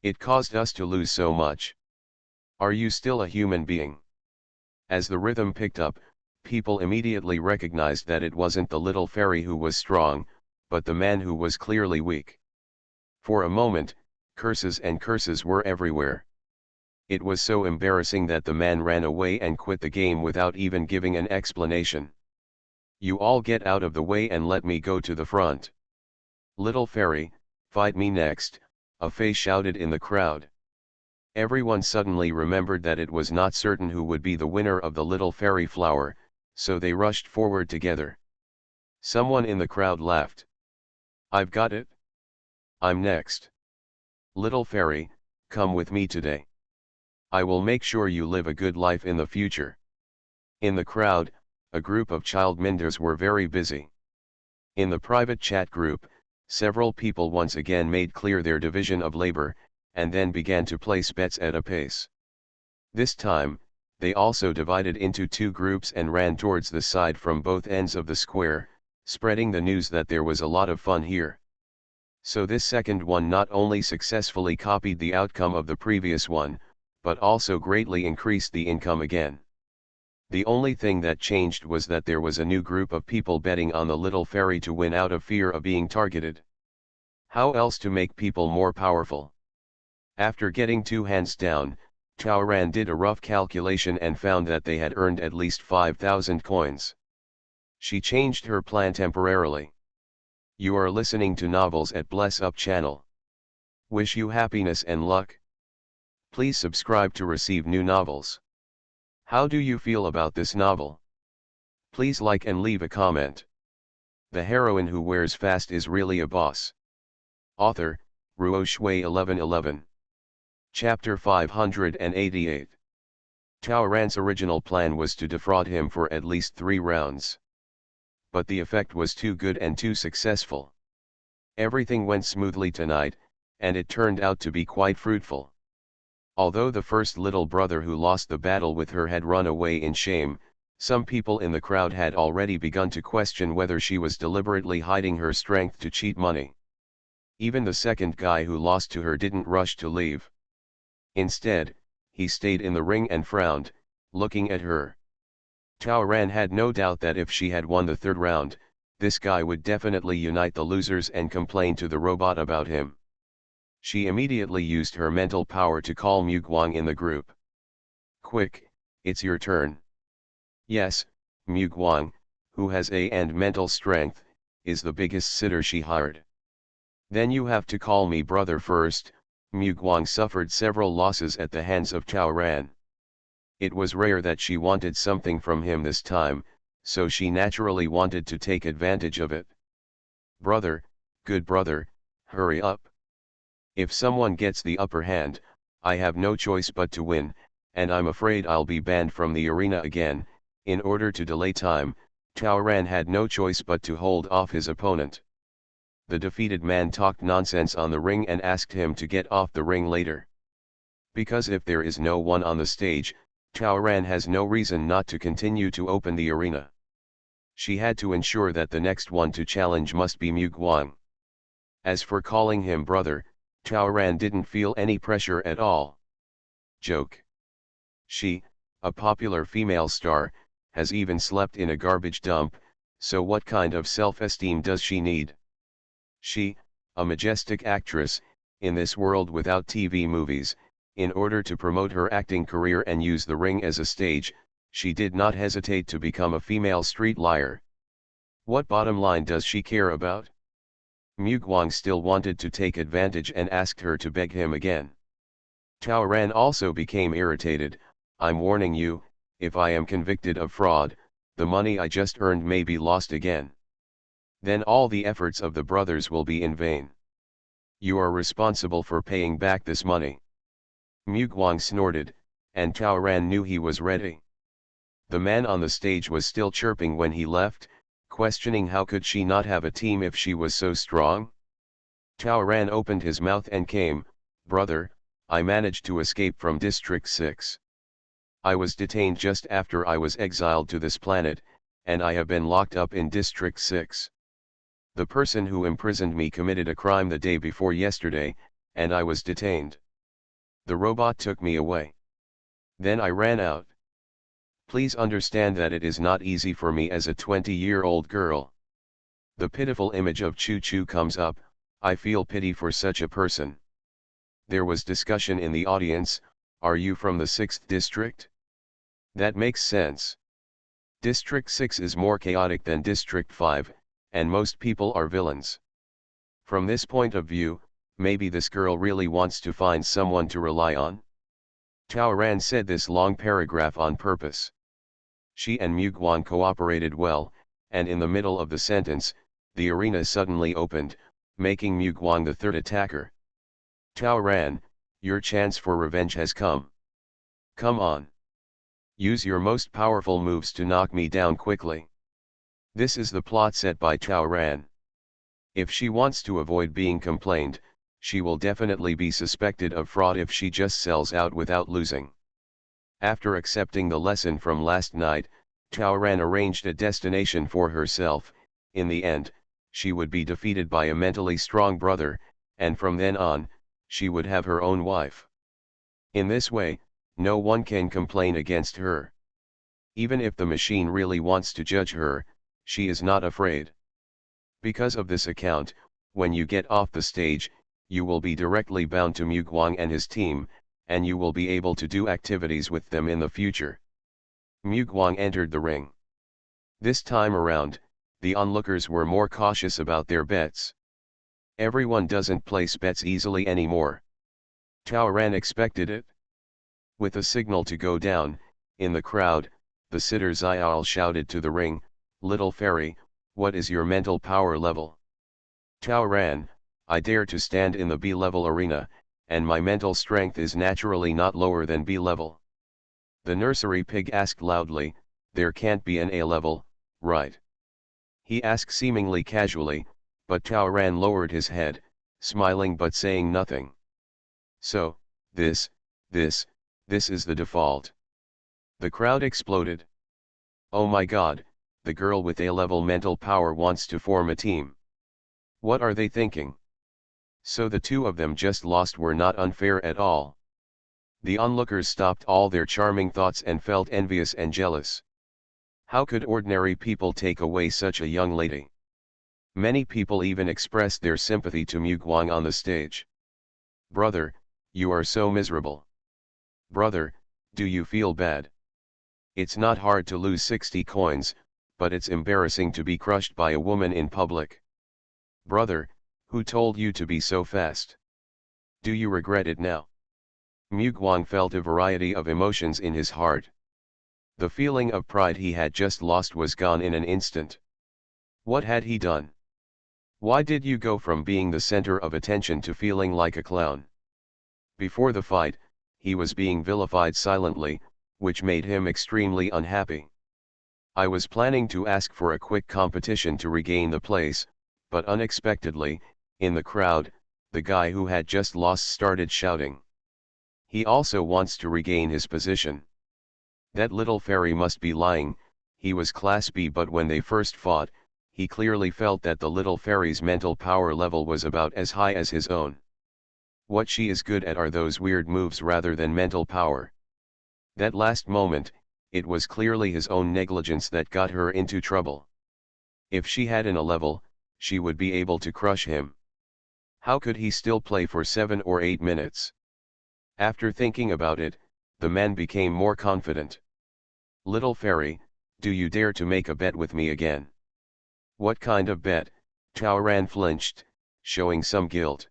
It caused us to lose so much." "Are you still a human being?" As the rhythm picked up, people immediately recognized that it wasn't the little fairy who was strong, but the man who was clearly weak. For a moment, curses and curses were everywhere. It was so embarrassing that the man ran away and quit the game without even giving an explanation. "You all get out of the way and let me go to the front." "Little fairy, fight me next," a face shouted in the crowd. Everyone suddenly remembered that it was not certain who would be the winner of the little fairy flower, so they rushed forward together. Someone in the crowd laughed. "I've got it. I'm next. Little fairy, come with me today. I will make sure you live a good life in the future." In the crowd, a group of child minders were very busy. In the private chat group, several people once again made clear their division of labor, and then began to place bets at a pace. This time, they also divided into two groups and ran towards the side from both ends of the square, spreading the news that there was a lot of fun here. So this second one not only successfully copied the outcome of the previous one, but also greatly increased the income again. The only thing that changed was that there was a new group of people betting on the little fairy to win out of fear of being targeted. How else to make people more powerful? After getting two hands down, Taoran did a rough calculation and found that they had earned at least 5,000 coins. She changed her plan temporarily. You are listening to Novels at Bless Up channel. Wish you happiness and luck. Please subscribe to receive new novels. How do you feel about this novel? Please like and leave a comment. The heroine who wears fast is really a boss. Author, Ruo Shui 1111. Chapter 588. Taoran's original plan was to defraud him for at least 3 rounds. But the effect was too good and too successful. Everything went smoothly tonight, and it turned out to be quite fruitful. Although the first little brother who lost the battle with her had run away in shame, some people in the crowd had already begun to question whether she was deliberately hiding her strength to cheat money. Even the second guy who lost to her didn't rush to leave. Instead, he stayed in the ring and frowned, looking at her. Taoran had no doubt that if she had won the third round, this guy would definitely unite the losers and complain to the robot about him. She immediately used her mental power to call Mu Guang in the group. "Quick, it's your turn." Yes, Mu Guang, who has A and mental strength, is the biggest sitter she hired. "Then you have to call me brother first." Mu Guang suffered several losses at the hands of Taoran. It was rare that she wanted something from him this time, so she naturally wanted to take advantage of it. "Brother, good brother, hurry up. If someone gets the upper hand, I have no choice but to win, and I'm afraid I'll be banned from the arena again. In order to delay time, Taoran had no choice but to hold off his opponent. The defeated man talked nonsense on the ring and asked him to get off the ring later. Because if there is no one on the stage, Taoran has no reason not to continue to open the arena. She had to ensure that the next one to challenge must be Mugwang. As for calling him brother, Taoran didn't feel any pressure at all. Joke. She, a popular female star, has even slept in a garbage dump, so what kind of self-esteem does she need? She, a majestic actress, in this world without TV movies, in order to promote her acting career and use the ring as a stage, she did not hesitate to become a female street liar. What bottom line does she care about? Mugwang still wanted to take advantage and asked her to beg him again. Taoran also became irritated. I'm warning you, if I am convicted of fraud, the money I just earned may be lost again. Then all the efforts of the brothers will be in vain. You are responsible for paying back this money. Mugwang snorted, and Taoran knew he was ready. The man on the stage was still chirping when he left, questioning how could she not have a team if she was so strong? Taoran opened his mouth and came, brother, I managed to escape from District 6. I was detained just after I was exiled to this planet, and I have been locked up in District 6. The person who imprisoned me committed a crime the day before yesterday, and I was detained. The robot took me away. Then I ran out. Please understand that it is not easy for me as a 20-year-old girl. The pitiful image of Choo Choo comes up. I feel pity for such a person. There was discussion in the audience. Are you from the 6th district? That makes sense. District 6 is more chaotic than District 5, and most people are villains. From this point of view, maybe this girl really wants to find someone to rely on. Taoran said this long paragraph on purpose. She and Mugwang cooperated well, and in the middle of the sentence, the arena suddenly opened, making Mugwang the third attacker. Taoran, your chance for revenge has come. Come on. Use your most powerful moves to knock me down quickly. This is the plot set by Taoran. If she wants to avoid being complained, she will definitely be suspected of fraud if she just sells out without losing. After accepting the lesson from last night, Taoran arranged a destination for herself. In the end, she would be defeated by a mentally strong brother, and from then on, she would have her own wife. In this way, no one can complain against her. Even if the machine really wants to judge her, she is not afraid. Because of this account, when you get off the stage, you will be directly bound to Mugwang and his team, and you will be able to do activities with them in the future. Mugwang entered the ring. This time around, the onlookers were more cautious about their bets. Everyone doesn't place bets easily anymore. Taoran expected it. With a signal to go down, in the crowd, the sitter Xiao shouted to the ring, "Little fairy, what is your mental power level?" Taoran, I dare to stand in the B-level arena, and my mental strength is naturally not lower than B-level. The nursery pig asked loudly, there can't be an A-level, right? He asked seemingly casually, but Taoran lowered his head, smiling but saying nothing. So, this is the default. The crowd exploded. Oh my god, the girl with A-level mental power wants to form a team. What are they thinking? So the two of them just lost were not unfair at all. The onlookers stopped all their charming thoughts and felt envious and jealous. How could ordinary people take away such a young lady? Many people even expressed their sympathy to Mugwang on the stage. Brother, you are so miserable. Brother, do you feel bad? It's not hard to lose 60 coins, but it's embarrassing to be crushed by a woman in public. Brother, who told you to be so fast? Do you regret it now? Mugwang felt a variety of emotions in his heart. The feeling of pride he had just lost was gone in an instant. What had he done? Why did you go from being the center of attention to feeling like a clown? Before the fight, he was being vilified silently, which made him extremely unhappy. I was planning to ask for a quick competition to regain the place, but unexpectedly, in the crowd, the guy who had just lost started shouting. He also wants to regain his position. That little fairy must be lying. He was Class B, but when they first fought, he clearly felt that the little fairy's mental power level was about as high as his own. What she is good at are those weird moves rather than mental power. That last moment, it was clearly his own negligence that got her into trouble. If she had an A level, she would be able to crush him. How could he still play for 7 or 8 minutes? After thinking about it, the man became more confident. Little fairy, do you dare to make a bet with me again? What kind of bet? Taoran flinched, showing some guilt.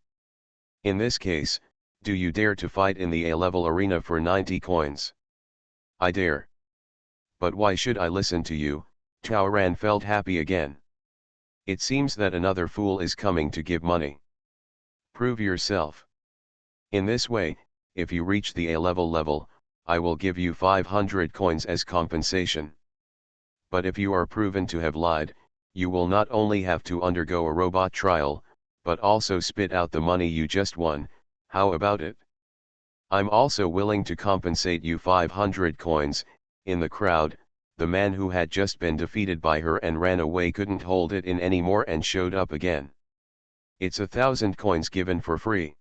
In this case, do you dare to fight in the A-level arena for 90 coins? I dare. But why should I listen to you? Taoran felt happy again. It seems that another fool is coming to give money. Prove yourself. In this way, if you reach the A-level, I will give you 500 coins as compensation. But if you are proven to have lied, you will not only have to undergo a robot trial, but also spit out the money you just won. How about it? I'm also willing to compensate you 500 coins. In the crowd, the man who had just been defeated by her and ran away couldn't hold it in anymore and showed up again. It's 1,000 coins given for free.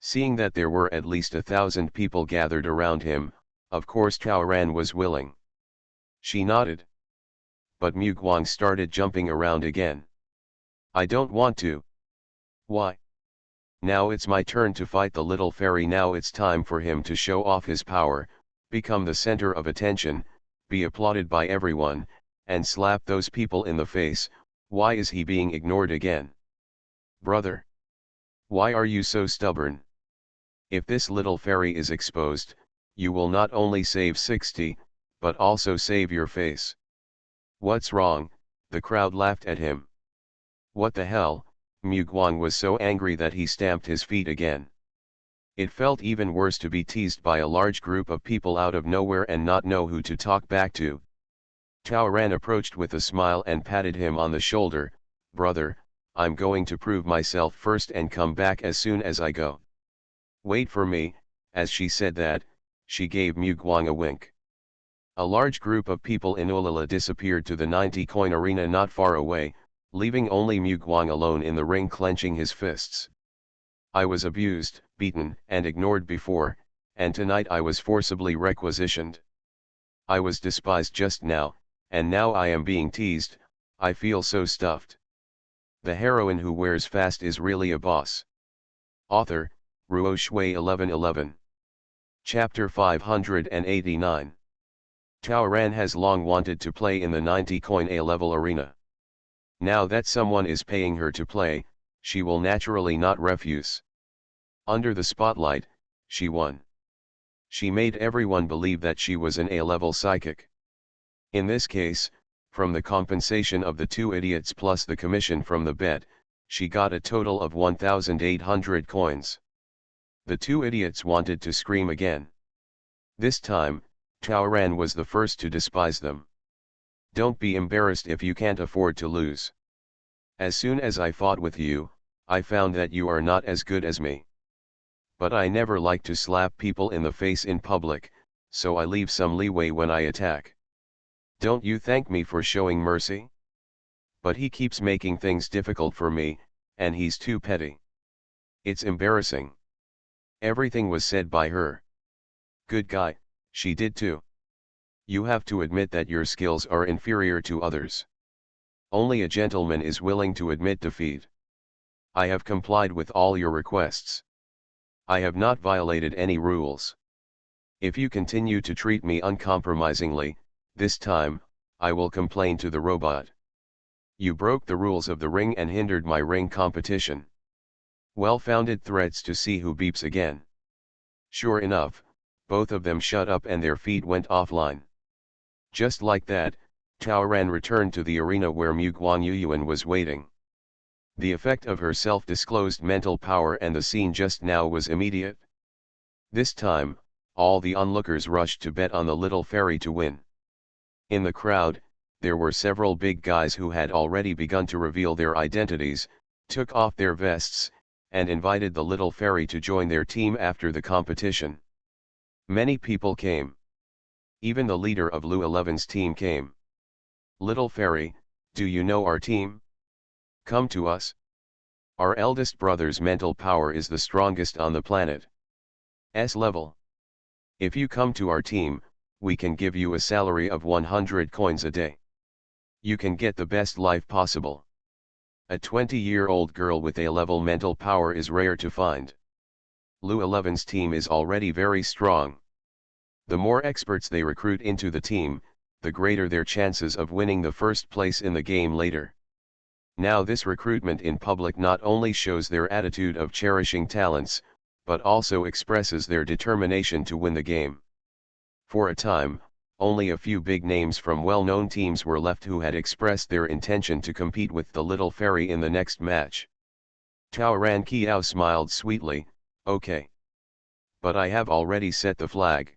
Seeing that there were at least 1,000 people gathered around him, of course Taoran was willing. She nodded. But Mugwang started jumping around again. I don't want to. Why? Now it's my turn to fight the little fairy. Now it's time for him to show off his power, become the center of attention, be applauded by everyone, and slap those people in the face. Why is he being ignored again? Brother. Why are you so stubborn? If this little fairy is exposed, you will not only save 60, but also save your face. What's wrong? The crowd laughed at him. What the hell? Mugwang was so angry that he stamped his feet again. It felt even worse to be teased by a large group of people out of nowhere and not know who to talk back to. Taoran approached with a smile and patted him on the shoulder. Brother, I'm going to prove myself first and come back as soon as I go. Wait for me. As she said that, she gave Mugwang a wink. A large group of people in Olala disappeared to the 90-coin arena not far away, leaving only Mugwang alone in the ring clenching his fists. I was abused, beaten, and ignored before, and tonight I was forcibly requisitioned. I was despised just now, and now I am being teased. I feel so stuffed. The heroine who wears fast is really a boss. Author, Ruo Shui 1111. Chapter 589. Taoran has long wanted to play in the 90-coin A-level arena. Now that someone is paying her to play, she will naturally not refuse. Under the spotlight, she won. She made everyone believe that she was an A-level psychic. In this case, from the compensation of the 2 idiots plus the commission from the bet, she got a total of 1,800 coins. The 2 idiots wanted to scream again. This time, Taoran was the first to despise them. Don't be embarrassed if you can't afford to lose. As soon as I fought with you, I found that you are not as good as me. But I never like to slap people in the face in public, so I leave some leeway when I attack. Don't you thank me for showing mercy? But he keeps making things difficult for me, and he's too petty. It's embarrassing. Everything was said by her. Good guy, she did too. You have to admit that your skills are inferior to others. Only a gentleman is willing to admit defeat. I have complied with all your requests. I have not violated any rules. If you continue to treat me uncompromisingly, this time, I will complain to the robot. You broke the rules of the ring and hindered my ring competition. Well-founded threats to see who beeps again. Sure enough, both of them shut up and their feet went offline. Just like that, Taoran returned to the arena where Mugwang Yuyuan was waiting. The effect of her self-disclosed mental power and the scene just now was immediate. This time, all the onlookers rushed to bet on the little fairy to win. In the crowd, there were several big guys who had already begun to reveal their identities, took off their vests, and invited the little fairy to join their team after the competition. Many people came. Even the leader of Lu 11's team came. "Little fairy, do you know our team? Come to us. Our eldest brother's mental power is the strongest on the planet's level. If you come to our team, we can give you a salary of 100 coins a day. You can get the best life possible." A 20-year-old girl with A-level mental power is rare to find. Lu 11's team is already very strong. The more experts they recruit into the team, the greater their chances of winning the first place in the game later. Now this recruitment in public not only shows their attitude of cherishing talents, but also expresses their determination to win the game. For a time, only a few big names from well-known teams were left who had expressed their intention to compete with the little fairy in the next match. Tao Ran Kiao smiled sweetly, "Okay. But I have already set the flag.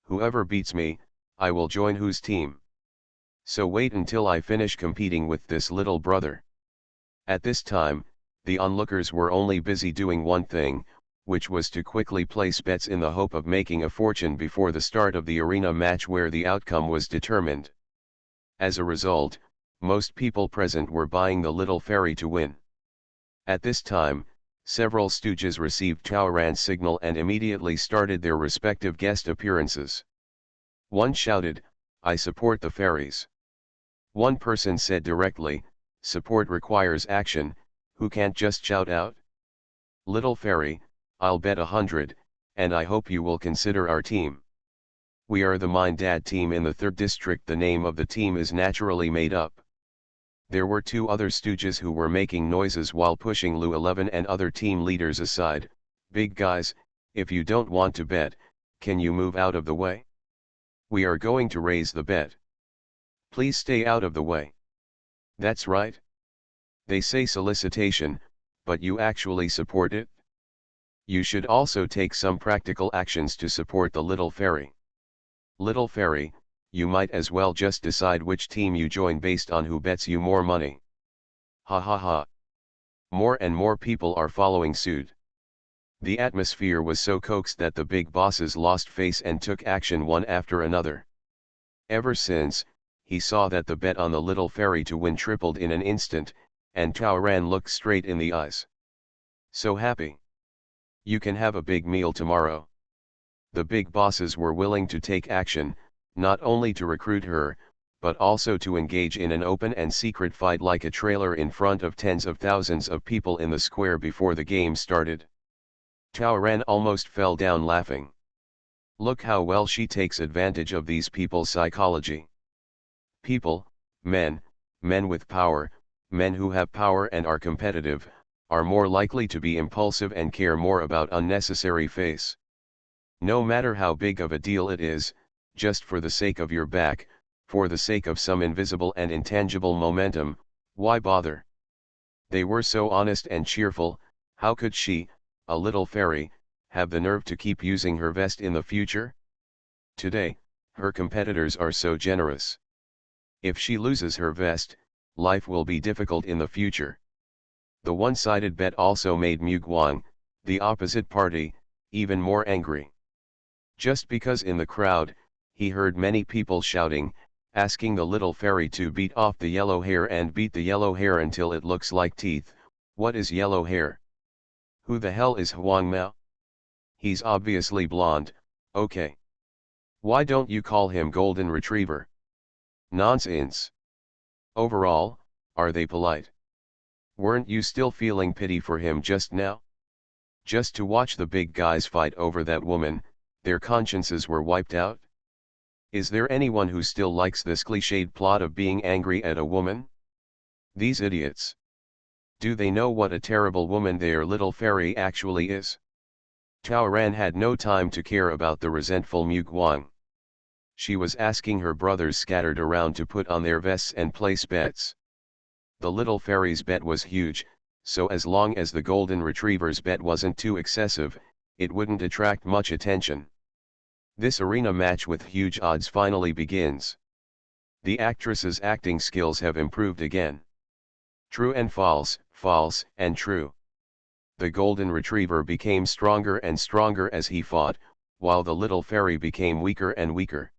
Whoever beats me, I will join whose team. So wait until I finish competing with this little brother." At this time, the onlookers were only busy doing one thing, which was to quickly place bets in the hope of making a fortune before the start of the arena match where the outcome was determined. As a result, most people present were buying the little fairy to win. At this time, several stooges received Tao Ran's signal and immediately started their respective guest appearances. One shouted, "I support the fairies." One person said directly, "Support requires action, who can't just shout out? Little fairy, I'll bet 100, and I hope you will consider our team. We are the Mind Dad team in the 3rd district." The name of the team is naturally made up. There were 2 other stooges who were making noises while pushing Lu 11 and other team leaders aside. "Big guys, if you don't want to bet, can you move out of the way? We are going to raise the bet. Please stay out of the way." That's right. They say solicitation, but you actually support it? You should also take some practical actions to support the little fairy. Little fairy, you might as well just decide which team you join based on who bets you more money. Ha ha ha. More and more people are following suit. The atmosphere was so coaxed that the big bosses lost face and took action one after another. Ever since, he saw that the bet on the little fairy to win tripled in an instant, and Tao Ran looked straight in the eyes. "So happy. You can have a big meal tomorrow." The big bosses were willing to take action, not only to recruit her, but also to engage in an open and secret fight like a trailer in front of tens of thousands of people in the square before the game started. Tao Ran almost fell down laughing. Look how well she takes advantage of these people's psychology. People, men with power, men who have power and are competitive, are more likely to be impulsive and care more about unnecessary face. No matter how big of a deal it is, just for the sake of your back, for the sake of some invisible and intangible momentum, why bother? They were so honest and cheerful. How could she, a little fairy, have the nerve to keep using her vest in the future? Today, her competitors are so generous. If she loses her vest, life will be difficult in the future. The one-sided bet also made Mu Guang, the opposite party, even more angry. Just because in the crowd, he heard many people shouting, asking the little fairy to beat off the yellow hair and beat the yellow hair until it looks like teeth. What is yellow hair? Who the hell is Huang Mao? He's obviously blonde. Okay. Why don't you call him Golden Retriever? Nonsense. Overall, are they polite? Weren't you still feeling pity for him just now? Just to watch the big guys fight over that woman, their consciences were wiped out? Is there anyone who still likes this cliched plot of being angry at a woman? These idiots. Do they know what a terrible woman their little fairy actually is? Tao Ran had no time to care about the resentful Mu Guang. She was asking her brothers scattered around to put on their vests and place bets. The little fairy's bet was huge, so as long as the golden retriever's bet wasn't too excessive, it wouldn't attract much attention. This arena match with huge odds finally begins. The actress's acting skills have improved again. True and false, false and true. The golden retriever became stronger and stronger as he fought, while the little fairy became weaker and weaker.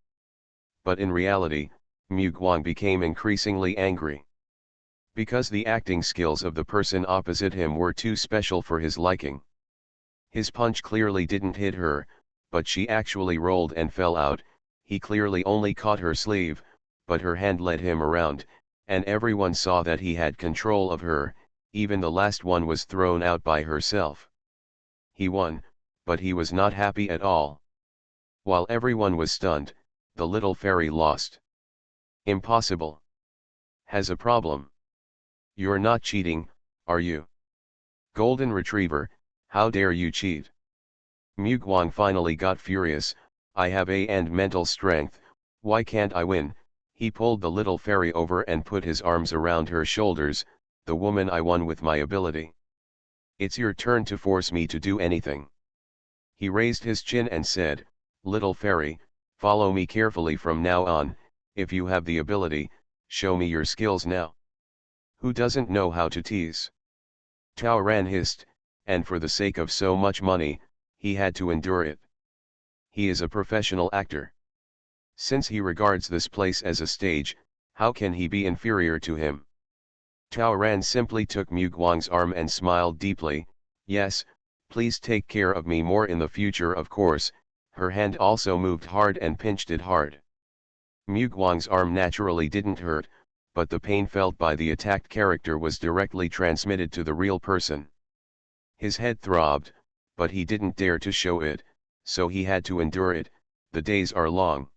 But in reality, Mugwang became increasingly angry. Because the acting skills of the person opposite him were too special for his liking. His punch clearly didn't hit her, but she actually rolled and fell out. He clearly only caught her sleeve, but her hand led him around, and everyone saw that he had control of her. Even the last one was thrown out by herself. He won, but he was not happy at all. While everyone was stunned, the little fairy lost. Impossible. Has a problem. You're not cheating, are you? Golden Retriever, how dare you cheat? Mugwang finally got furious. I have A and mental strength, why can't I win? He pulled the little fairy over and put his arms around her shoulders. The woman I won with my ability. It's your turn to force me to do anything. He raised his chin and said, Little fairy, follow me carefully from now on. If you have the ability, show me your skills now. Who doesn't know how to tease? Tao Ran hissed, and for the sake of so much money, he had to endure it. He is a professional actor. Since he regards this place as a stage, how can he be inferior to him? Tao Ran simply took Mugwang's arm and smiled deeply. Yes, please take care of me more in the future, of course. Her hand also moved hard and pinched it hard. Mugwang's arm naturally didn't hurt, but the pain felt by the attacked character was directly transmitted to the real person. His head throbbed, but he didn't dare to show it, so he had to endure it. The days are long.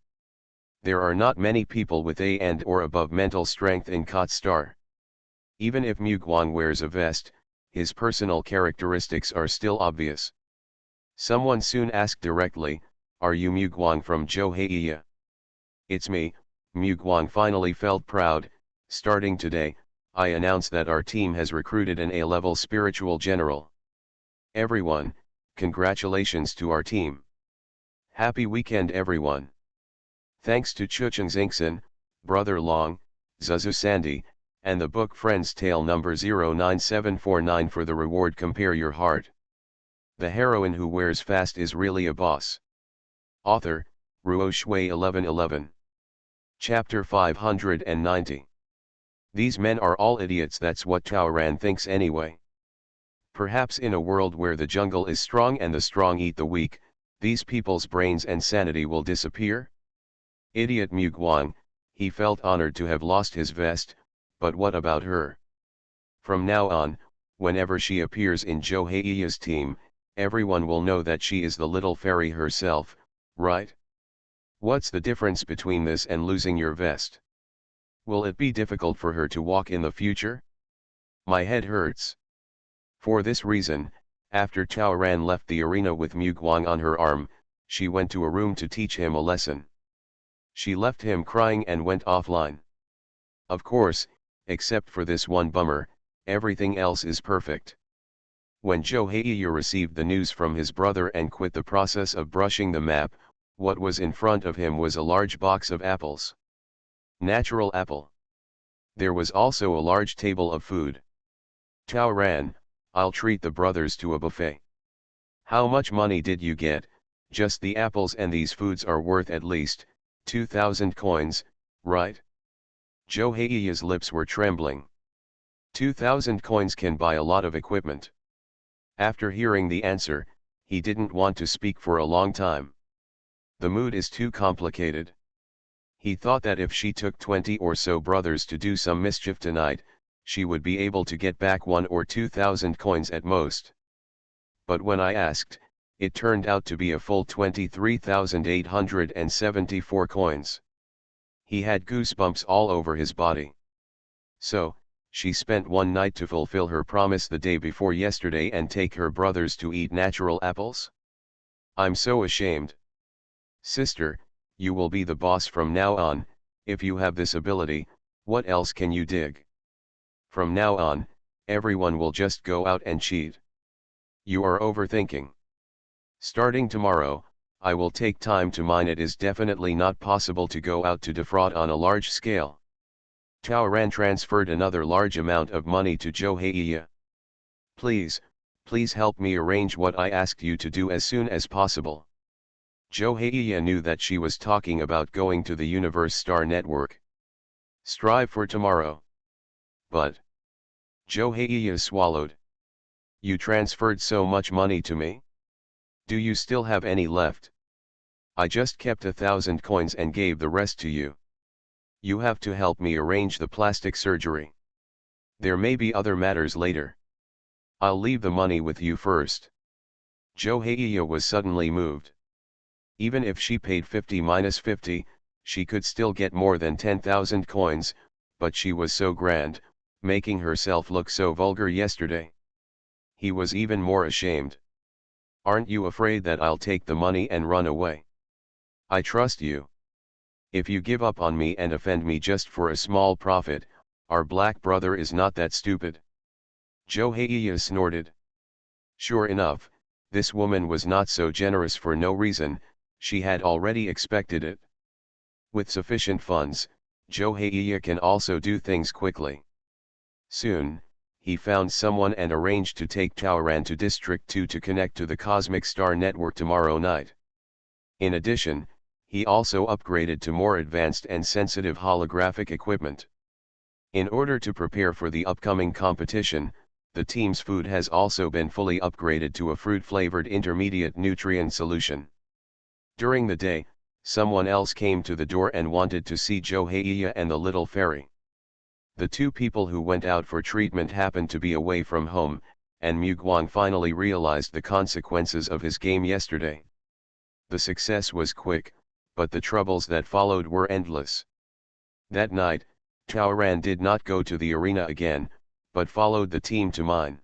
There are not many people with A and or above mental strength in Kot Star. Even if Mugwang wears a vest, his personal characteristics are still obvious. Someone soon asked directly, are you Mugwang from Joheiya? It's me. Mugwang finally felt proud. Starting today, I announce that our team has recruited an A-level spiritual general. Everyone, congratulations to our team. Happy weekend everyone. Thanks to Chucheng Xingxin, Brother Long, Zuzu Sandy, and the book Friend's Tale number 09749 for the reward. Compare your heart. The heroine who wears fast is really a boss. Author, Ruo Shui 1111. Chapter 590. These men are all idiots, that's what Tao Ran thinks anyway. Perhaps in a world where the jungle is strong and the strong eat the weak, these people's brains and sanity will disappear? Idiot Mugwang, he felt honored to have lost his vest, but what about her? From now on, whenever she appears in Joheiya's team, everyone will know that she is the little fairy herself, right? What's the difference between this and losing your vest? Will it be difficult for her to walk in the future? My head hurts. For this reason, after Tao Ran left the arena with Mugwang on her arm, she went to a room to teach him a lesson. She left him crying and went offline. Of course, except for this one bummer, everything else is perfect. When Joheiya received the news from his brother and quit the process of brushing the map, what was in front of him was a large box of apples. Natural apple. There was also a large table of food. Tao Ran, I'll treat the brothers to a buffet. How much money did you get? Just the apples and these foods are worth at least 2,000 coins, right? Joheiya's lips were trembling. 2,000 coins can buy a lot of equipment. After hearing the answer, he didn't want to speak for a long time. The mood is too complicated. He thought that if she took 20 or so brothers to do some mischief tonight, she would be able to get back 1 or 2,000 coins at most. But when I asked, it turned out to be a full 23,874 coins. He had goosebumps all over his body. So, she spent one night to fulfill her promise the day before yesterday and take her brothers to eat natural apples? I'm so ashamed. Sister, you will be the boss from now on. If you have this ability, what else can you dig? From now on, everyone will just go out and cheat. You are overthinking. Starting tomorrow, I will take time to mine. It is definitely not possible to go out to defraud on a large scale. Tao Ran transferred another large amount of money to Jo Hae. Please help me arrange what I asked you to do as soon as possible. Jo Hae knew that she was talking about going to the Universe Star Network. Strive for tomorrow. But Jo Hae swallowed. You transferred so much money to me? Do you still have any left? I just kept 1,000 coins and gave the rest to you. You have to help me arrange the plastic surgery. There may be other matters later. I'll leave the money with you first. Jo Hae was suddenly moved. Even if she paid 50 minus 50, she could still get more than 10,000 coins, but she was so grand, making herself look so vulgar yesterday. He was even more ashamed. Aren't you afraid that I'll take the money and run away? I trust you. If you give up on me and offend me just for a small profit, our black brother is not that stupid. Jo Hae snorted. Sure enough, this woman was not so generous for no reason. She had already expected it. With sufficient funds, Jo Hae can also do things quickly. Soon, he found someone and arranged to take Tao Ran to District 2 to connect to the Cosmic Star Network tomorrow night. In addition, he also upgraded to more advanced and sensitive holographic equipment. In order to prepare for the upcoming competition, the team's food has also been fully upgraded to a fruit-flavored intermediate nutrient solution. During the day, someone else came to the door and wanted to see Jo Hae and the little fairy. The two people who went out for treatment happened to be away from home, and Mugwang finally realized the consequences of his game yesterday. The success was quick, but the troubles that followed were endless. That night, Tao Ran did not go to the arena again, but followed the team to mine.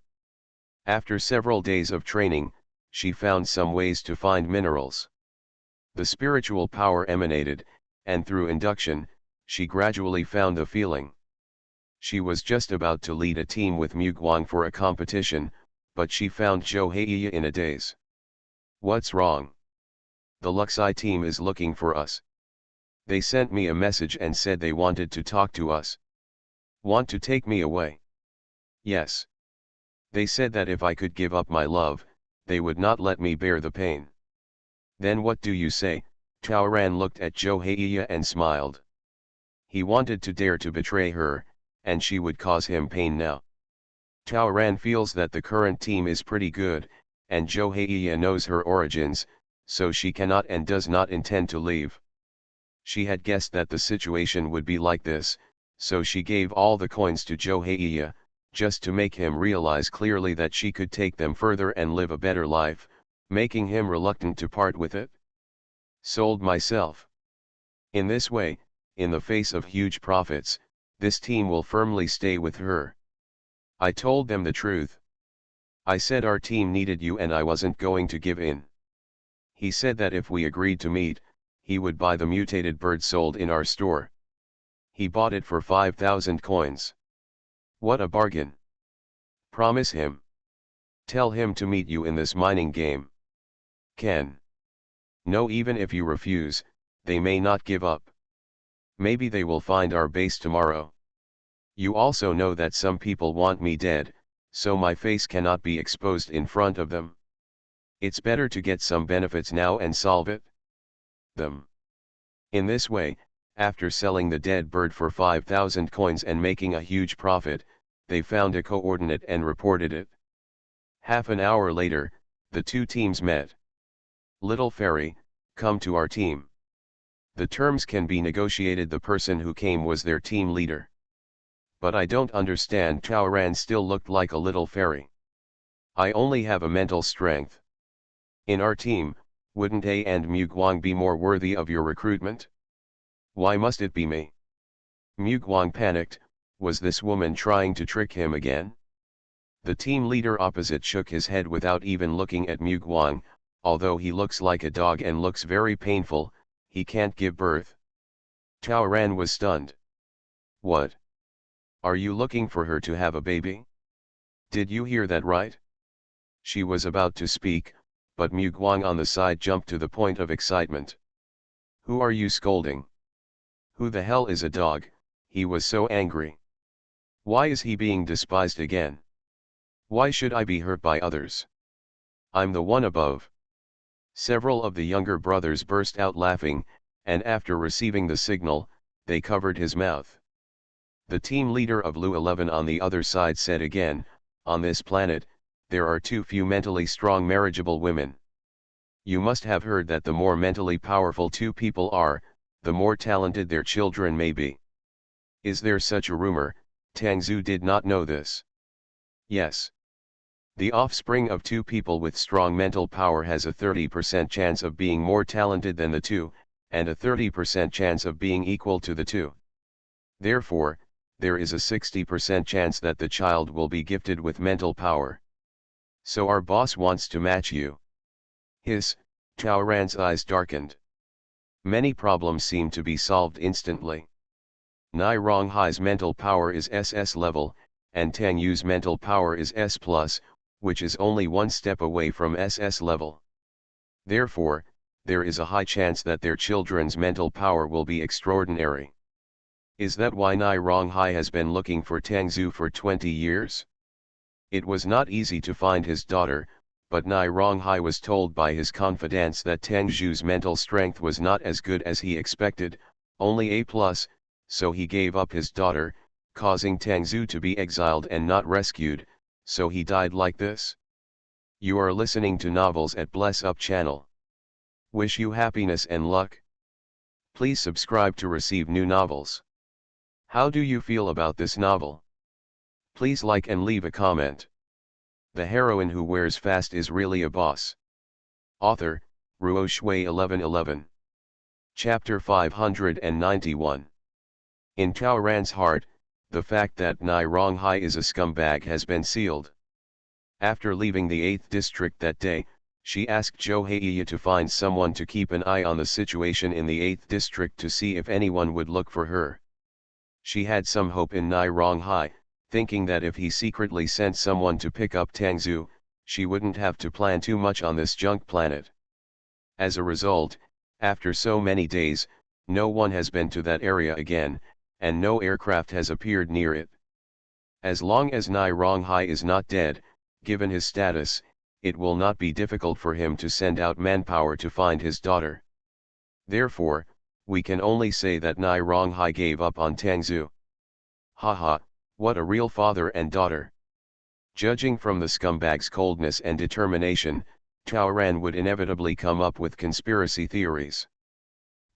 After several days of training, she found some ways to find minerals. The spiritual power emanated, and through induction, she gradually found the feeling. She was just about to lead a team with Mugwang for a competition, but she found Jo Hae in a daze. What's wrong? The Luxi team is looking for us. They sent me a message and said they wanted to talk to us. Want to take me away? Yes. They said that if I could give up my love, they would not let me bear the pain. Then what do you say? Tao Ran looked at Jo Hae and smiled. He wanted to dare to betray her, and she would cause him pain now. Tao Ran feels that the current team is pretty good, and Jo Hae knows her origins, so she cannot and does not intend to leave. She had guessed that the situation would be like this, so she gave all the coins to Jo Hae, just to make him realize clearly that she could take them further and live a better life, making him reluctant to part with it. Sold myself. In this way, in the face of huge profits, this team will firmly stay with her. I told them the truth. I said our team needed you and I wasn't going to give in. He said that if we agreed to meet, he would buy the mutated bird sold in our store. He bought it for 5,000 coins. What a bargain. Promise him. Tell him to meet you in this mining game. Ken. No, even if you refuse, they may not give up. Maybe they will find our base tomorrow. You also know that some people want me dead, so my face cannot be exposed in front of them. It's better to get some benefits now and solve it. Them. In this way, after selling the dead bird for 5,000 coins and making a huge profit, they found a coordinate and reported it. Half an hour later, the two teams met. Little fairy, come to our team. The terms can be negotiated. The person who came was their team leader. But I don't understand. Tao Ran still looked like a little fairy. I only have a mental strength. In our team, wouldn't A and Mugwang be more worthy of your recruitment? Why must it be me? Mugwang panicked. Was this woman trying to trick him again? The team leader opposite shook his head without even looking at Mugwang. Although he looks like a dog and looks very painful, he can't give birth. Tao Ran was stunned. What? Are you looking for her to have a baby? Did you hear that right? She was about to speak, but Mu Guang on the side jumped to the point of excitement. Who are you scolding? Who the hell is a dog? He was so angry. Why is he being despised again? Why should I be hurt by others? I'm the one above. Several of the younger brothers burst out laughing, and after receiving the signal, they covered his mouth. The team leader of Lu 11 on the other side said again, on this planet, there are too few mentally strong marriageable women. You must have heard that the more mentally powerful two people are, the more talented their children may be. Is there such a rumor? Tang Zhu did not know this. Yes. The offspring of two people with strong mental power has a 30% chance of being more talented than the two, and a 30% chance of being equal to the two. Therefore, there is a 60% chance that the child will be gifted with mental power. So our boss wants to match you. Tao Ran's eyes darkened. Many problems seem to be solved instantly. Nai Ronghai's mental power is SS level, and Tang Yu's mental power is S+, which is only one step away from SS level. Therefore, there is a high chance that their children's mental power will be extraordinary. Is that why Nai Ronghai has been looking for Tang Zhu for 20 years? It was not easy to find his daughter, but Nai Ronghai was told by his confidants that Tang Zhu's mental strength was not as good as he expected, only A+, so he gave up his daughter, causing Tang Zhu to be exiled and not rescued, so he died like this. You are listening to novels at Bless Up channel. Wish you happiness and luck. Please subscribe to receive new novels. How do you feel about this novel? Please like and leave a comment. The heroine who wears fast is really a boss. Author, Ruo Shui 1111. Chapter 591. In Tao Ran's heart, the fact that Nai Ronghai is a scumbag has been sealed. After leaving the 8th district that day, she asked Zhou Heiyi to find someone to keep an eye on the situation in the 8th district to see if anyone would look for her. She had some hope in Nai Ronghai, thinking that if he secretly sent someone to pick up Tang Zhu, she wouldn't have to plan too much on this junk planet. As a result, after so many days, no one has been to that area again, and no aircraft has appeared near it. As long as Nai Ronghai is not dead, given his status, it will not be difficult for him to send out manpower to find his daughter. Therefore, we can only say that Nai Ronghai gave up on Tang Zhu. Haha, what a real father and daughter. Judging from the scumbag's coldness and determination, Tao Ran would inevitably come up with conspiracy theories.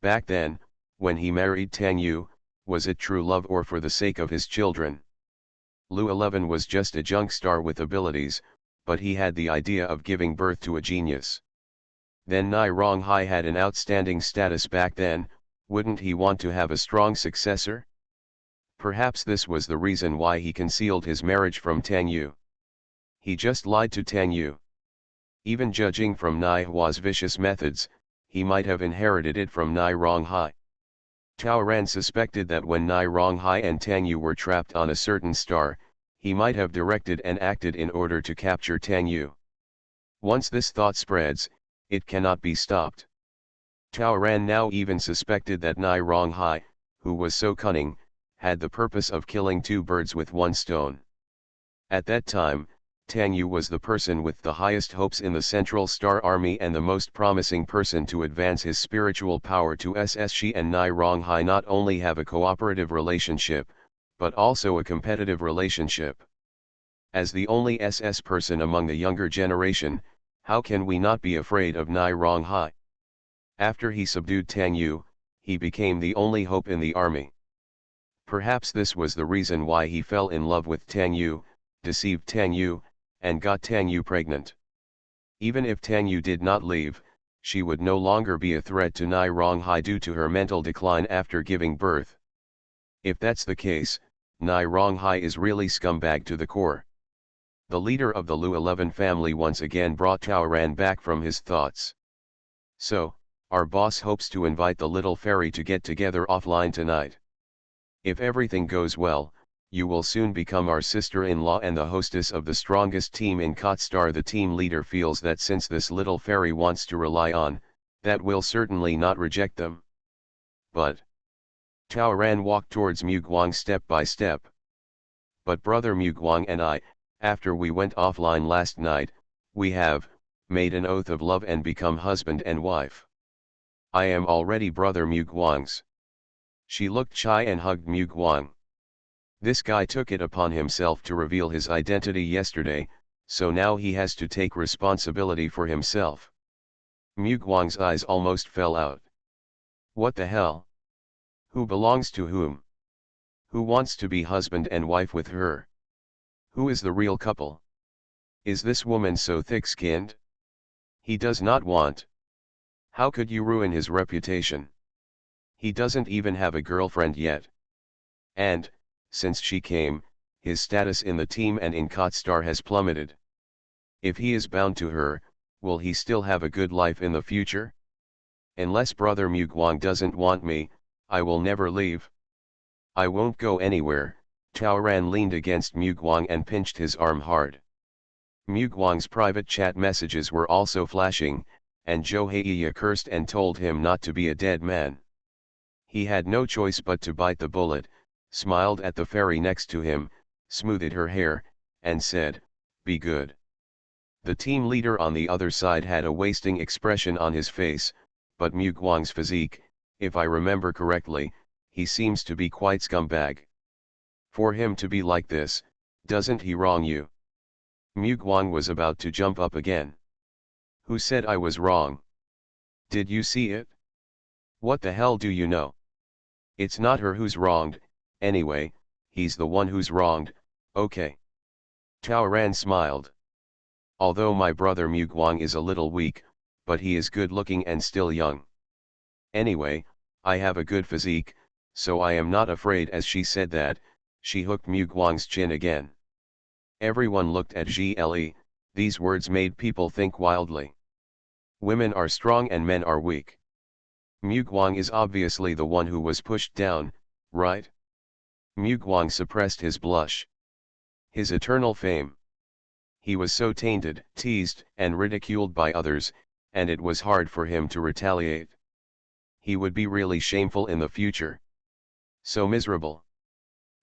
Back then, when he married Tang Yu, was it true love or for the sake of his children? Lu 11 was just a junk star with abilities, but he had the idea of giving birth to a genius. Then Nai Ronghai had an outstanding status back then, wouldn't he want to have a strong successor? Perhaps this was the reason why he concealed his marriage from Tang Yu. He just lied to Tang Yu. Even judging from Nai Hua's vicious methods, he might have inherited it from Nai Ronghai. Tao Ran suspected that when Nai Ronghai and Tang Yu were trapped on a certain star, he might have directed and acted in order to capture Tang Yu. Once this thought spreads, it cannot be stopped. Tao Ran now even suspected that Nai Ronghai, who was so cunning, had the purpose of killing two birds with one stone. At that time, Tang Yu was the person with the highest hopes in the Central Star Army and the most promising person to advance his spiritual power to SS. She and Nai Ronghai not only have a cooperative relationship, but also a competitive relationship. As the only SS person among the younger generation, how can we not be afraid of Nai Ronghai? After he subdued Tang Yu, he became the only hope in the army. Perhaps this was the reason why he fell in love with Tang Yu, deceived Tang Yu, and got Tang Yu pregnant. Even if Tang Yu did not leave, she would no longer be a threat to Nai Ronghai due to her mental decline after giving birth. If that's the case, Nai Ronghai is really scumbag to the core. The leader of the Lu 11 family once again brought Tao Ran back from his thoughts. So, our boss hopes to invite the little fairy to get together offline tonight. If everything goes well, you will soon become our sister-in-law and the hostess of the strongest team in Kotstar. The team leader feels that since this little fairy wants to rely on, that will certainly not reject them. But Taoran walked towards Mugwang step by step. But brother Mugwang and I, after we went offline last night, we have made an oath of love and become husband and wife. I am already brother Mugwang's. She looked shy and hugged Mugwang. This guy took it upon himself to reveal his identity yesterday, so now he has to take responsibility for himself. Mugwang's eyes almost fell out. What the hell? Who belongs to whom? Who wants to be husband and wife with her? Who is the real couple? Is this woman so thick-skinned? He does not want. How could you ruin his reputation? He doesn't even have a girlfriend yet. And, since she came, his status in the team and in Kotstar has plummeted. If he is bound to her, will he still have a good life in the future? Unless brother Mugwang doesn't want me, I will never leave. I won't go anywhere. Taoran leaned against Mugwang and pinched his arm hard. Mugwang's private chat messages were also flashing, and Joheiya cursed and told him not to be a dead man. He had no choice but to bite the bullet, smiled at the fairy next to him, smoothed her hair, and said, "Be good." The team leader on the other side had a wasting expression on his face, but Mugwang's physique, if I remember correctly, he seems to be quite scumbag. For him to be like this, doesn't he wrong you? Mugwang was about to jump up again. Who said I was wrong? Did you see it? What the hell do you know? It's not her who's wronged, anyway, he's the one who's wronged, okay. Taoran smiled. Although my brother Mugwang is a little weak, but he is good looking and still young. Anyway, I have a good physique, so I am not afraid. As she said that, she hooked Mugwang's chin again. Everyone looked at Gle, these words made people think wildly. Women are strong and men are weak. Mugwang is obviously the one who was pushed down, right? Mugwang suppressed his blush. His eternal fame. He was so tainted, teased, and ridiculed by others, and it was hard for him to retaliate. He would be really shameful in the future. So miserable.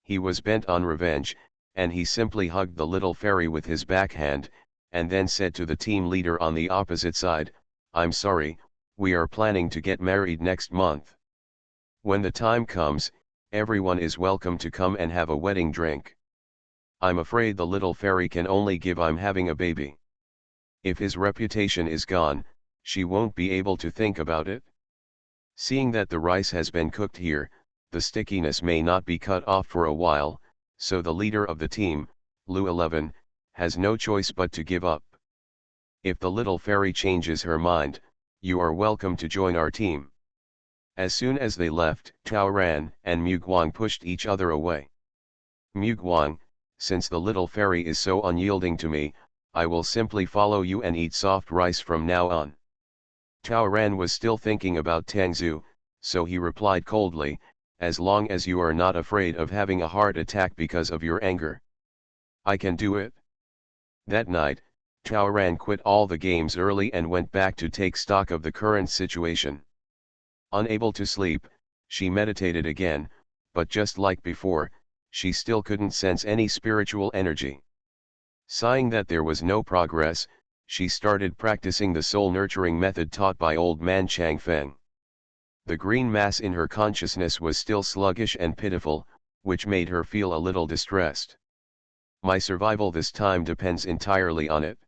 He was bent on revenge, and he simply hugged the little fairy with his backhand, and then said to the team leader on the opposite side, "I'm sorry, we are planning to get married next month. When the time comes, everyone is welcome to come and have a wedding drink. I'm afraid the little fairy can only give. I'm having a baby. If his reputation is gone, she won't be able to think about it." Seeing that the rice has been cooked here, the stickiness may not be cut off for a while, so the leader of the team, Lu 11, has no choice but to give up. If the little fairy changes her mind, you are welcome to join our team. As soon as they left, Taoran and Mugwang pushed each other away. Mugwang, since the little fairy is so unyielding to me, I will simply follow you and eat soft rice from now on. Taoran was still thinking about Tangzu, so he replied coldly, "As long as you are not afraid of having a heart attack because of your anger. I can do it." That night, Taoran quit all the games early and went back to take stock of the current situation. Unable to sleep, she meditated again, but just like before, she still couldn't sense any spiritual energy. Sighing that there was no progress, she started practicing the soul-nurturing method taught by old man Chang Feng. The green mass in her consciousness was still sluggish and pitiful, which made her feel a little distressed. My survival this time depends entirely on it.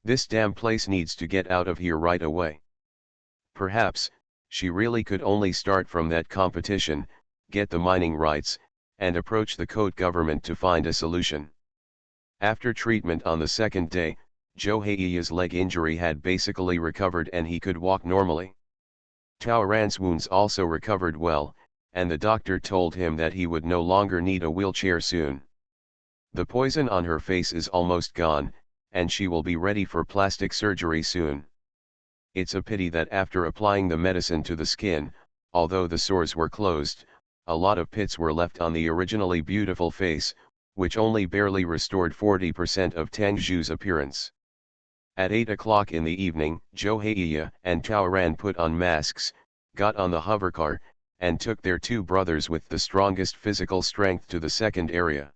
This damn place needs to get out of here right away. Perhaps, she really could only start from that competition, get the mining rights, and approach the Code government to find a solution. After treatment on the second day, Joheiya's leg injury had basically recovered and he could walk normally. Taoran's wounds also recovered well, and the doctor told him that he would no longer need a wheelchair soon. The poison on her face is almost gone, and she will be ready for plastic surgery soon. It's a pity that after applying the medicine to the skin, although the sores were closed, a lot of pits were left on the originally beautiful face, which only barely restored 40% of Tang Zhu's appearance. At 8 o'clock in the evening, Zhou Heiya and Tao Ran put on masks, got on the hovercar, and took their two brothers with the strongest physical strength to the second area.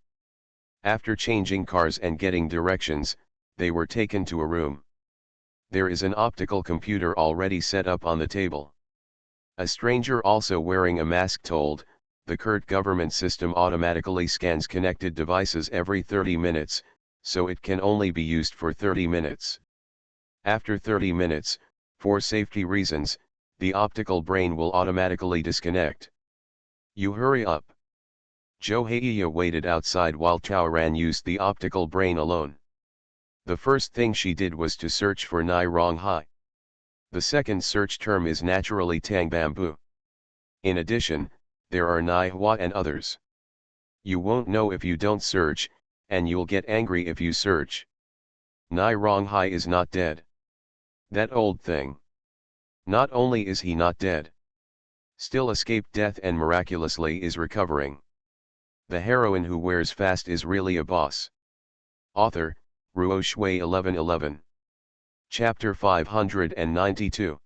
After changing cars and getting directions, they were taken to a room. There is an optical computer already set up on the table. A stranger also wearing a mask told, the Kurt government system automatically scans connected devices every 30 minutes, so it can only be used for 30 minutes. After 30 minutes, for safety reasons, the optical brain will automatically disconnect. You hurry up. Zhou Heiya waited outside while Tao Ran used the optical brain alone. The first thing she did was to search for Nai Rong Hai. The second search term is naturally Tang Bamboo. In addition, there are Nai Hua and others. You won't know if you don't search, and you'll get angry if you search. Nai Rong Hai is not dead. That old thing. Not only is he not dead, still escaped death and miraculously is recovering. The heroine who wears fast is really a boss. Author, Ruo Shui 1111. Chapter 592.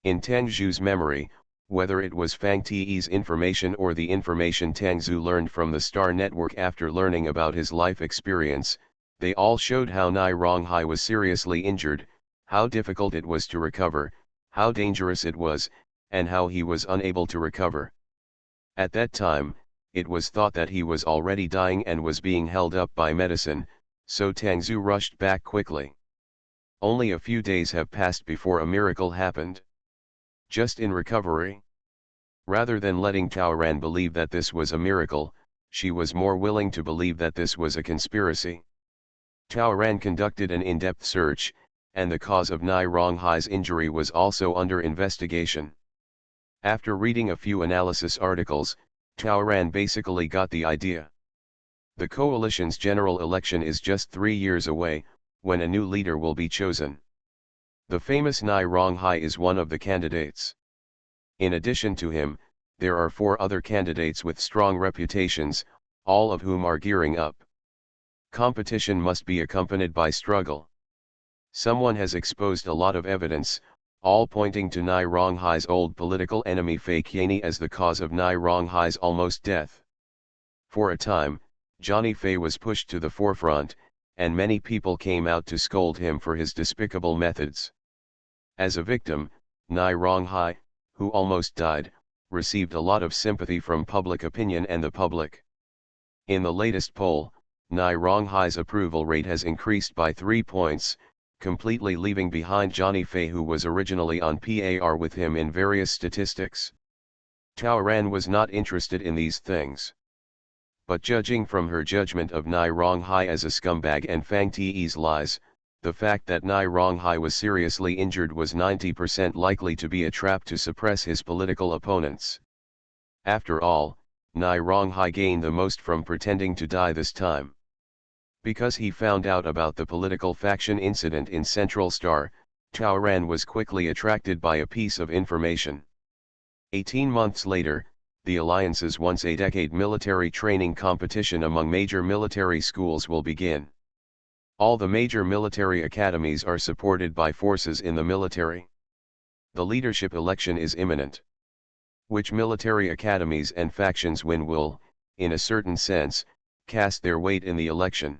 In Tang Zhu's memory, whether it was Fang Ti's information or the information Tang Zhu learned from the Star Network after learning about his life experience, they all showed how Nai Rong Hai was seriously injured, how difficult it was to recover, how dangerous it was, and how he was unable to recover. At that time, it was thought that he was already dying and was being held up by medicine, so Tang Zhu rushed back quickly. Only a few days have passed before a miracle happened. Just in recovery. Rather than letting Tao Ran believe that this was a miracle, she was more willing to believe that this was a conspiracy. Tao Ran conducted an in-depth search, and the cause of Nai Rong Hai's injury was also under investigation. After reading a few analysis articles, Tao Ran basically got the idea. The coalition's general election is just 3 years away, when a new leader will be chosen. The famous Nai Rong Hai is one of the candidates. In addition to him, there are 4 other candidates with strong reputations, all of whom are gearing up. Competition must be accompanied by struggle. Someone has exposed a lot of evidence, all pointing to Nai Rong Hai's old political enemy Fei Qianni as the cause of Nai Rong Hai's almost death. For a time, Johnny Fei was pushed to the forefront, and many people came out to scold him for his despicable methods. As a victim, Nai Rong Hai, who almost died, received a lot of sympathy from public opinion and the public. In the latest poll, Nai Rong Hai's approval rate has increased by 3 points, completely leaving behind Johnny Fei, who was originally on par with him in various statistics. Tao Ran was not interested in these things. But judging from her judgment of Nai Rong Hai as a scumbag and Fang Ti's lies, the fact that Nai Rong Hai was seriously injured was 90% likely to be a trap to suppress his political opponents. After all, Nai Rong Hai gained the most from pretending to die this time. Because he found out about the political faction incident in Central Star, Tao Ran was quickly attracted by a piece of information. 18 months later, the Alliance's once-a-decade military training competition among major military schools will begin. All the major military academies are supported by forces in the military. The leadership election is imminent. Which military academies and factions win will, in a certain sense, cast their weight in the election.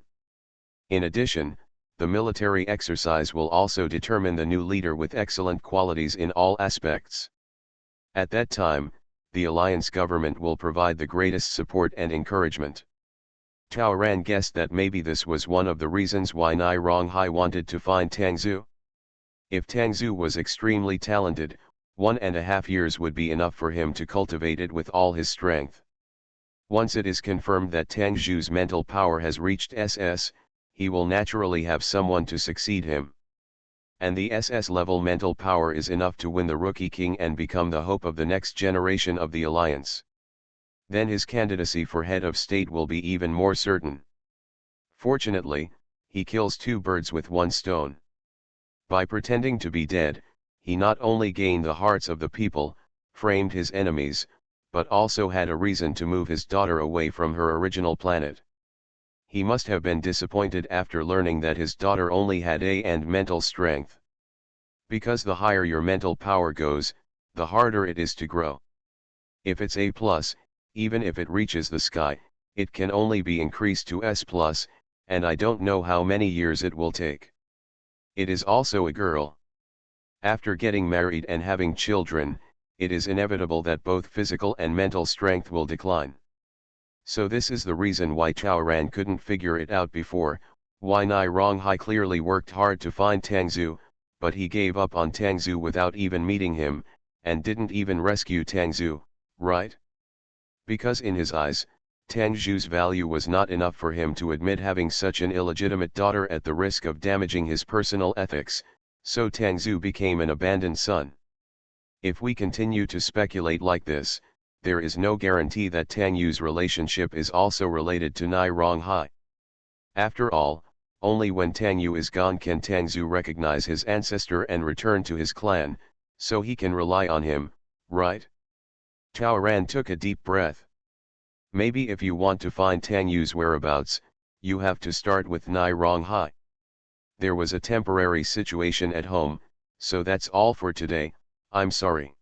In addition, the military exercise will also determine the new leader with excellent qualities in all aspects. At that time, the alliance government will provide the greatest support and encouragement. Tao Ran guessed that maybe this was one of the reasons why Nai Rong Hai wanted to find Tang Zhu. If Tang Zhu was extremely talented, 1.5 years would be enough for him to cultivate it with all his strength. Once it is confirmed that Tang Zhu's mental power has reached SS, he will naturally have someone to succeed him. And the SS level mental power is enough to win the Rookie King and become the hope of the next generation of the alliance. Then his candidacy for head of state will be even more certain. Fortunately, he kills 2 birds with 1 stone. By pretending to be dead, he not only gained the hearts of the people, framed his enemies, but also had a reason to move his daughter away from her original planet. He must have been disappointed after learning that his daughter only had A and mental strength. Because the higher your mental power goes, the harder it is to grow. If it's A+, even if it reaches the sky, it can only be increased to S+, and I don't know how many years it will take. It is also a girl. After getting married and having children, it is inevitable that both physical and mental strength will decline. So this is the reason why Chaoran couldn't figure it out before, why Nai Ronghai clearly worked hard to find Tangzhu, but he gave up on Tangzhu without even meeting him, and didn't even rescue Tangzhu, right? Because in his eyes, Tangzhu's value was not enough for him to admit having such an illegitimate daughter at the risk of damaging his personal ethics, so Tangzhu became an abandoned son. If we continue to speculate like this, there is no guarantee that Tangzhu's relationship is also related to Nai Ronghai. After all, only when Tangzhu is gone can Tangzhu recognize his ancestor and return to his clan, so he can rely on him, right? Chaoran took a deep breath. Maybe if you want to find Tangzhu's whereabouts, you have to start with Nai Ronghai. There was a temporary situation at home, so that's all for today. I'm sorry.